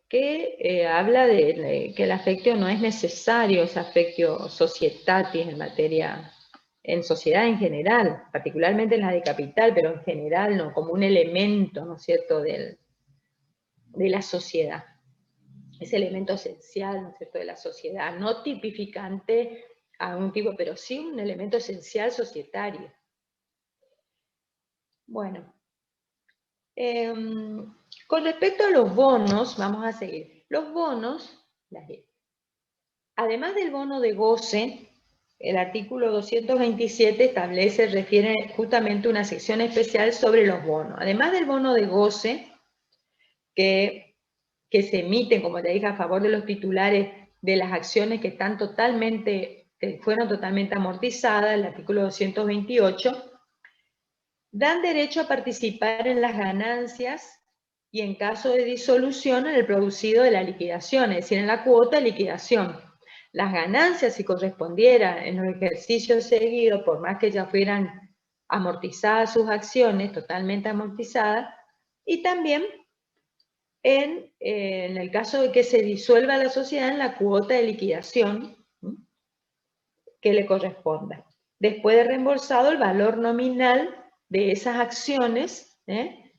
que habla de que el affectio no es necesario, ese affectio societatis en sociedad en general, particularmente en la de capital, pero en general no, como un elemento, ¿no es cierto?, de la sociedad. Ese elemento esencial, ¿no es cierto?, de la sociedad, no tipificante a un tipo, pero sí un elemento esencial societario. Bueno, con respecto a los bonos, vamos a seguir. Los bonos, además del bono de goce, el artículo 227 establece, refiere justamente una sección especial sobre los bonos. Además del bono de goce, que se emiten, como te dije, a favor de los titulares de las acciones que fueron totalmente amortizadas, el artículo 228, dan derecho a participar en las ganancias y en caso de disolución en el producido de la liquidación, es decir, en la cuota de liquidación. Las ganancias, si correspondieran en los ejercicios seguidos, por más que ya fueran amortizadas sus acciones, totalmente amortizadas, y también en el caso de que se disuelva la sociedad en la cuota de liquidación que le corresponda, después de reembolsado el valor nominal de esas acciones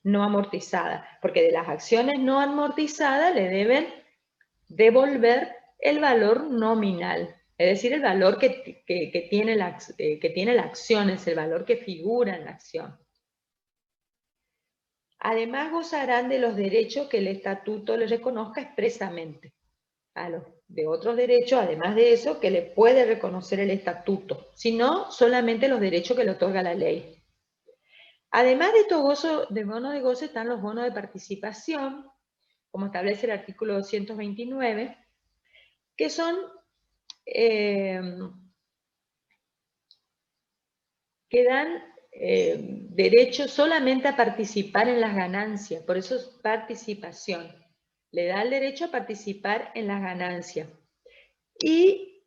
no amortizadas, porque de las acciones no amortizadas le deben devolver el valor nominal, es decir, el valor que tiene la acción, es el valor que figura en la acción. Además gozarán de los derechos que el estatuto les reconozca expresamente, de otros derechos, además de eso, que le puede reconocer el estatuto, sino solamente los derechos que le otorga la ley. Además de estos bonos de goce están los bonos de participación, como establece el artículo 229, que son que dan derecho solamente a participar en las ganancias, por eso es participación. Le da el derecho a participar en las ganancias. Y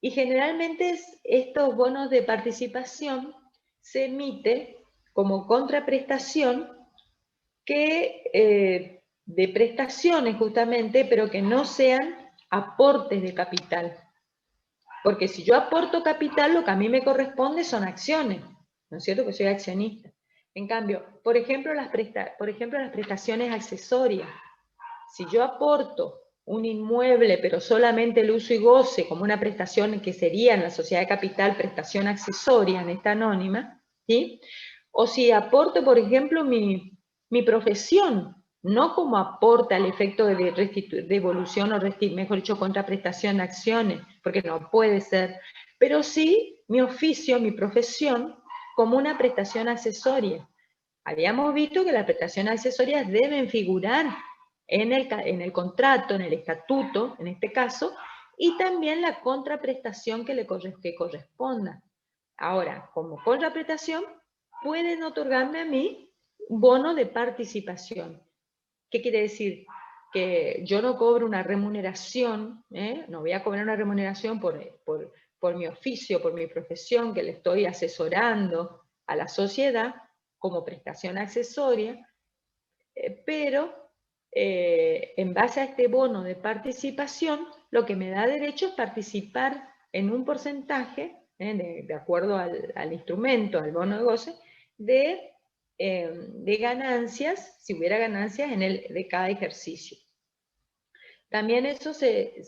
generalmente estos bonos de participación se emiten como contraprestación de prestaciones justamente, pero que no sean aportes de capital. Porque si yo aporto capital, lo que a mí me corresponde son acciones, ¿no es cierto? Que soy accionista. En cambio, por ejemplo, las prestaciones accesorias. Si yo aporto un inmueble, pero solamente el uso y goce, como una prestación que sería en la sociedad de capital prestación accesoria en esta anónima, ¿sí? O si aporto, por ejemplo, mi profesión, no como aporta al efecto de devolución o, mejor dicho, contraprestación de acciones, porque no puede ser, pero sí mi oficio, mi profesión, como una prestación accesoria. Habíamos visto que las prestaciones accesorias deben figurar en el contrato, en el estatuto, en este caso, y también la contraprestación que corresponda. Ahora, como contraprestación, pueden otorgarme a mí un bono de participación. ¿Qué quiere decir? Que yo no cobro una remuneración, no voy a cobrar una remuneración por mi oficio, por mi profesión, que le estoy asesorando a la sociedad como prestación accesoria, pero en base a este bono de participación, lo que me da derecho es participar en un porcentaje, de acuerdo al instrumento, al bono de goce, de ganancias, si hubiera ganancias de cada ejercicio. También eso se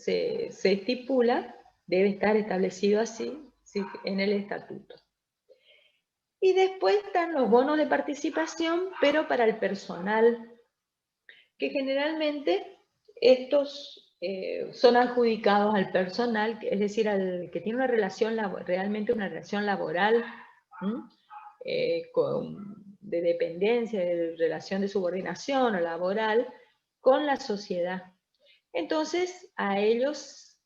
estipula, debe estar establecido así en el estatuto. Y después están los bonos de participación, pero para el personal, que generalmente estos son adjudicados al personal, es decir, al que tiene una relación realmente una relación laboral, de dependencia, de relación de subordinación o laboral, con la sociedad. Entonces, a ellos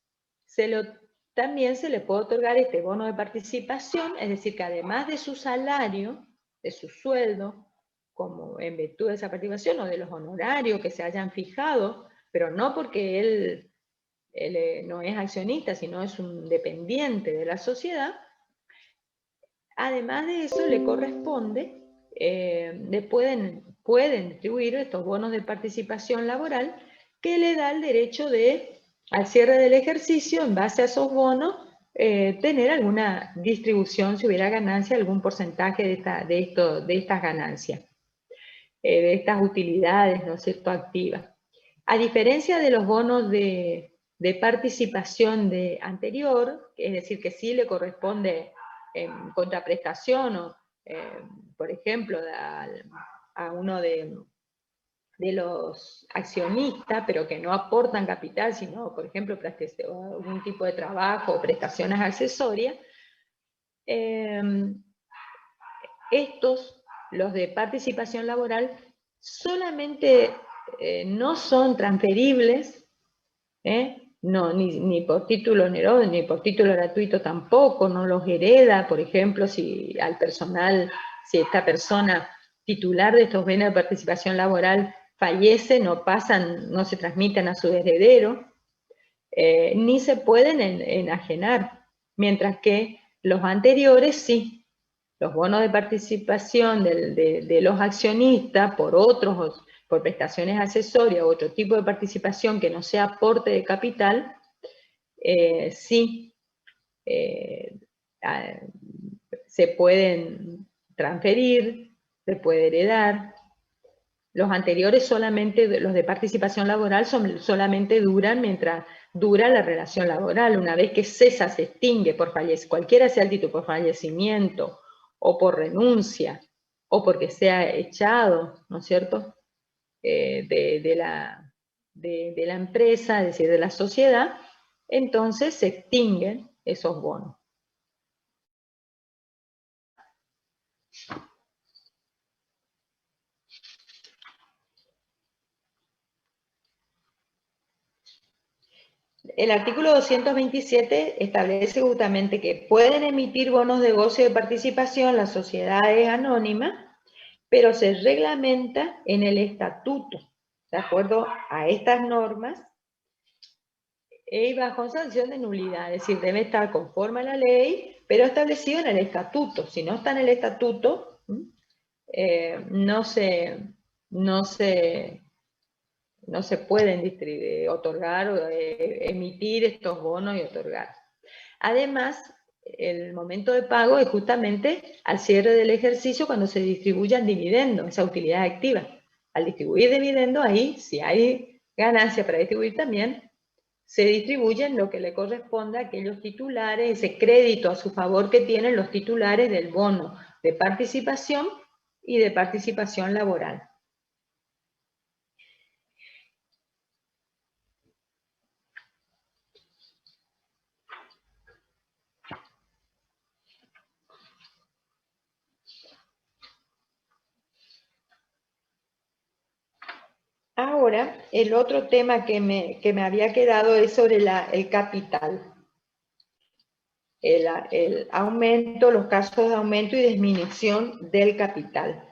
también se les puede otorgar este bono de participación, es decir, que además de su salario, de su sueldo, como en virtud de esa participación o de los honorarios que se hayan fijado, pero no porque él no es accionista, sino es un dependiente de la sociedad. Además de eso, le corresponde, pueden distribuir estos bonos de participación laboral que le da el derecho de, al cierre del ejercicio, en base a esos bonos, tener alguna distribución, si hubiera ganancia, algún porcentaje de estas ganancias, de estas utilidades, ¿no es cierto?, activas. A diferencia de los bonos de participación anterior, es decir, que sí le corresponde en contraprestación o, por ejemplo, a uno de los accionistas, pero que no aportan capital, sino, por ejemplo, algún tipo de trabajo o prestaciones accesorias, los de participación laboral, solamente no son transferibles, no, ni por título oneroso, ni por título gratuito tampoco, no los hereda, por ejemplo, si al personal, si esta persona titular de estos bienes de participación laboral fallece, no se transmiten a su heredero, ni se pueden enajenar, mientras que los anteriores sí. Los bonos de participación de los accionistas por prestaciones accesorias u otro tipo de participación que no sea aporte de capital, sí se pueden transferir, se puede heredar. Los anteriores solamente, los de participación laboral, solamente duran mientras dura la relación laboral. Una vez que cesa, se extingue por fallecimiento, cualquiera sea el título, por fallecimiento o por renuncia, o porque sea echado, ¿no es cierto?, de la empresa, es decir, de la sociedad, entonces se extinguen esos bonos. El artículo 227 establece justamente que pueden emitir bonos de goce de participación las sociedades anónimas, pero se reglamenta en el estatuto, de acuerdo a estas normas, y bajo sanción de nulidad, es decir, debe estar conforme a la ley, pero establecido en el estatuto. Si no está en el estatuto, no se pueden otorgar o emitir estos bonos y otorgar. Además, el momento de pago es justamente al cierre del ejercicio cuando se distribuyan dividendos, esa utilidad activa. Al distribuir dividendos, ahí, si hay ganancia para distribuir también, se distribuyen lo que le corresponde a aquellos titulares, ese crédito a su favor que tienen los titulares del bono de participación y de participación laboral. Ahora, el otro tema que me había quedado es sobre el capital. El aumento, los casos de aumento y disminución del capital.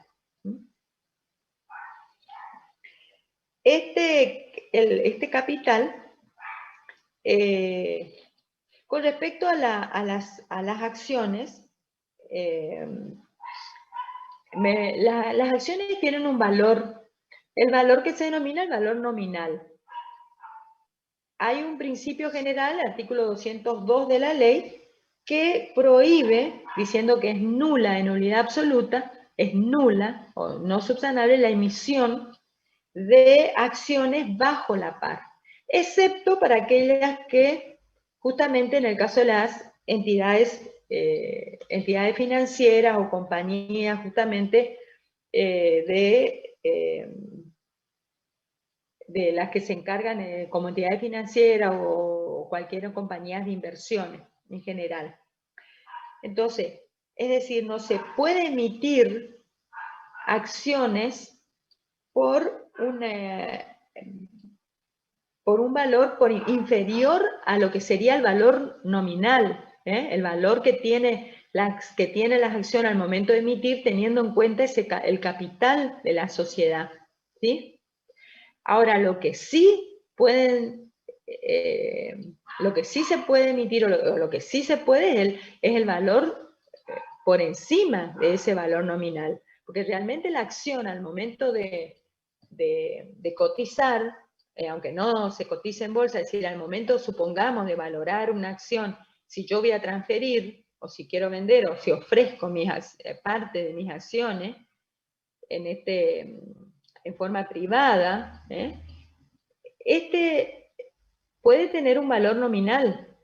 Este capital, con respecto a las acciones, las acciones tienen un valor. El valor que se denomina el valor nominal. Hay un principio general, el artículo 202 de la ley, que prohíbe, diciendo que es nula en nulidad absoluta, es nula o no subsanable la emisión de acciones bajo la par, excepto para aquellas que, justamente en el caso de las entidades financieras o compañías, justamente de las que se encargan como entidades financieras o cualquier compañía de inversiones en general. Entonces, es decir, no se puede emitir acciones por un valor inferior a lo que sería el valor nominal, el valor que tiene las que tiene las acciones al momento de emitir, teniendo en cuenta el capital de la sociedad, ¿sí? Ahora, lo que sí se puede emitir, o lo que sí se puede es el valor por encima de ese valor nominal, porque realmente la acción al momento de cotizar, aunque no se cotice en bolsa, es decir, al momento, supongamos, de valorar una acción, si yo voy a transferir, o si quiero vender, o si ofrezco parte de mis acciones en forma privada, puede tener un valor nominal,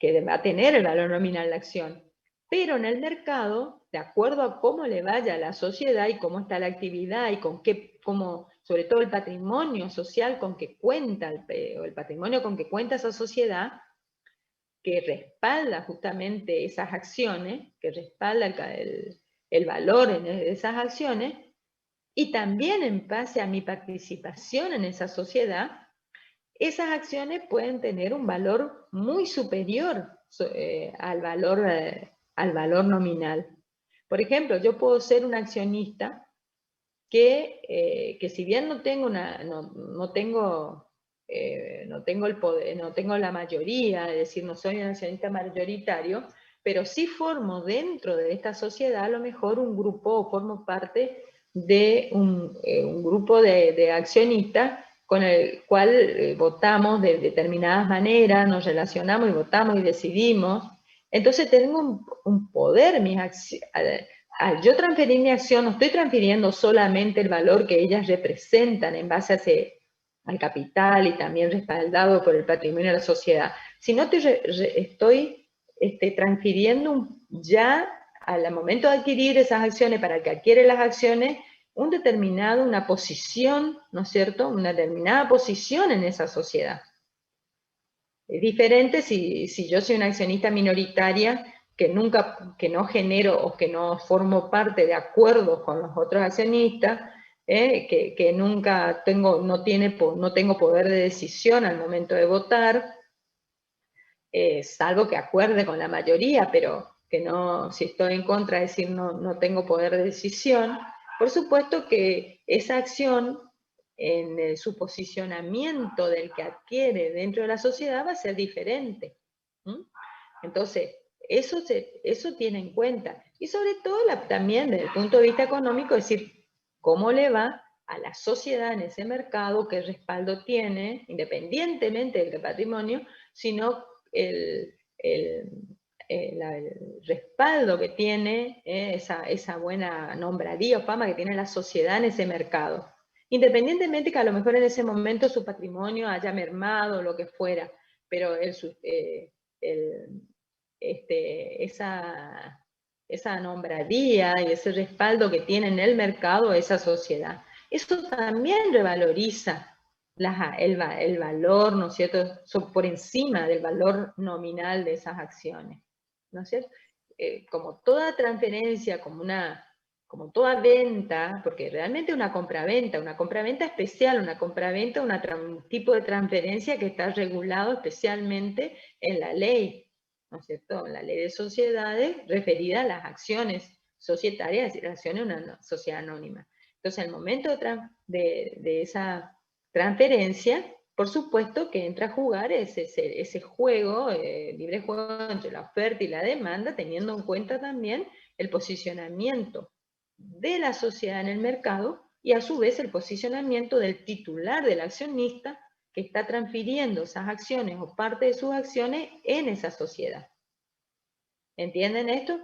que va a tener el valor nominal la acción, pero en el mercado, de acuerdo a cómo le vaya a la sociedad y cómo está la actividad y sobre todo el patrimonio social con que cuenta, o el patrimonio con que cuenta esa sociedad, que respalda justamente esas acciones, que respalda el valor de esas acciones, y también en base a mi participación en esa sociedad, esas acciones pueden tener un valor muy superior al valor nominal. Por ejemplo, yo puedo ser un accionista que si bien no tengo el poder, no tengo la mayoría, es decir, no soy un accionista mayoritario, pero sí formo dentro de esta sociedad a lo mejor un grupo, o formo parte de un grupo de accionistas con el cual votamos de determinadas maneras, nos relacionamos y votamos y decidimos. Entonces tengo un poder, al yo transferir mi acción, no estoy transfiriendo solamente el valor que ellas representan en base al capital y también respaldado por el patrimonio de la sociedad, sino estoy transfiriendo ya al momento de adquirir esas acciones, para el que adquiere las acciones, una posición, ¿no es cierto?, una determinada posición en esa sociedad. Es diferente si yo soy una accionista minoritaria que no genero o que no formo parte de acuerdos con los otros accionistas, que no tengo poder de decisión al momento de votar, salvo que acuerde con la mayoría, pero que no, si estoy en contra, es decir, no tengo poder de decisión. Por supuesto que esa acción, en su posicionamiento del que adquiere dentro de la sociedad, va a ser diferente. Entonces, eso tiene en cuenta. Y sobre todo también desde el punto de vista económico, es decir, cómo le va a la sociedad en ese mercado, qué respaldo tiene, independientemente del patrimonio, sino el respaldo que tiene, esa buena nombradía o fama que tiene la sociedad en ese mercado. Independientemente que a lo mejor en ese momento su patrimonio haya mermado o lo que fuera, pero esa nombradía y ese respaldo que tiene en el mercado esa sociedad, eso también revaloriza el valor, ¿no es cierto?, por encima del valor nominal de esas acciones, ¿no es cierto? Como toda transferencia, como toda venta, porque realmente una compraventa especial, un tipo de transferencia que está regulado especialmente en la ley, ¿no es cierto?, en la ley de sociedades referida a las acciones societarias, es decir, las acciones de una sociedad anónima. Entonces, al momento de esa transferencia, por supuesto que entra a jugar ese juego, libre juego entre la oferta y la demanda, teniendo en cuenta también el posicionamiento de la sociedad en el mercado y a su vez el posicionamiento del titular, del accionista, que está transfiriendo esas acciones o parte de sus acciones en esa sociedad. ¿Entienden esto?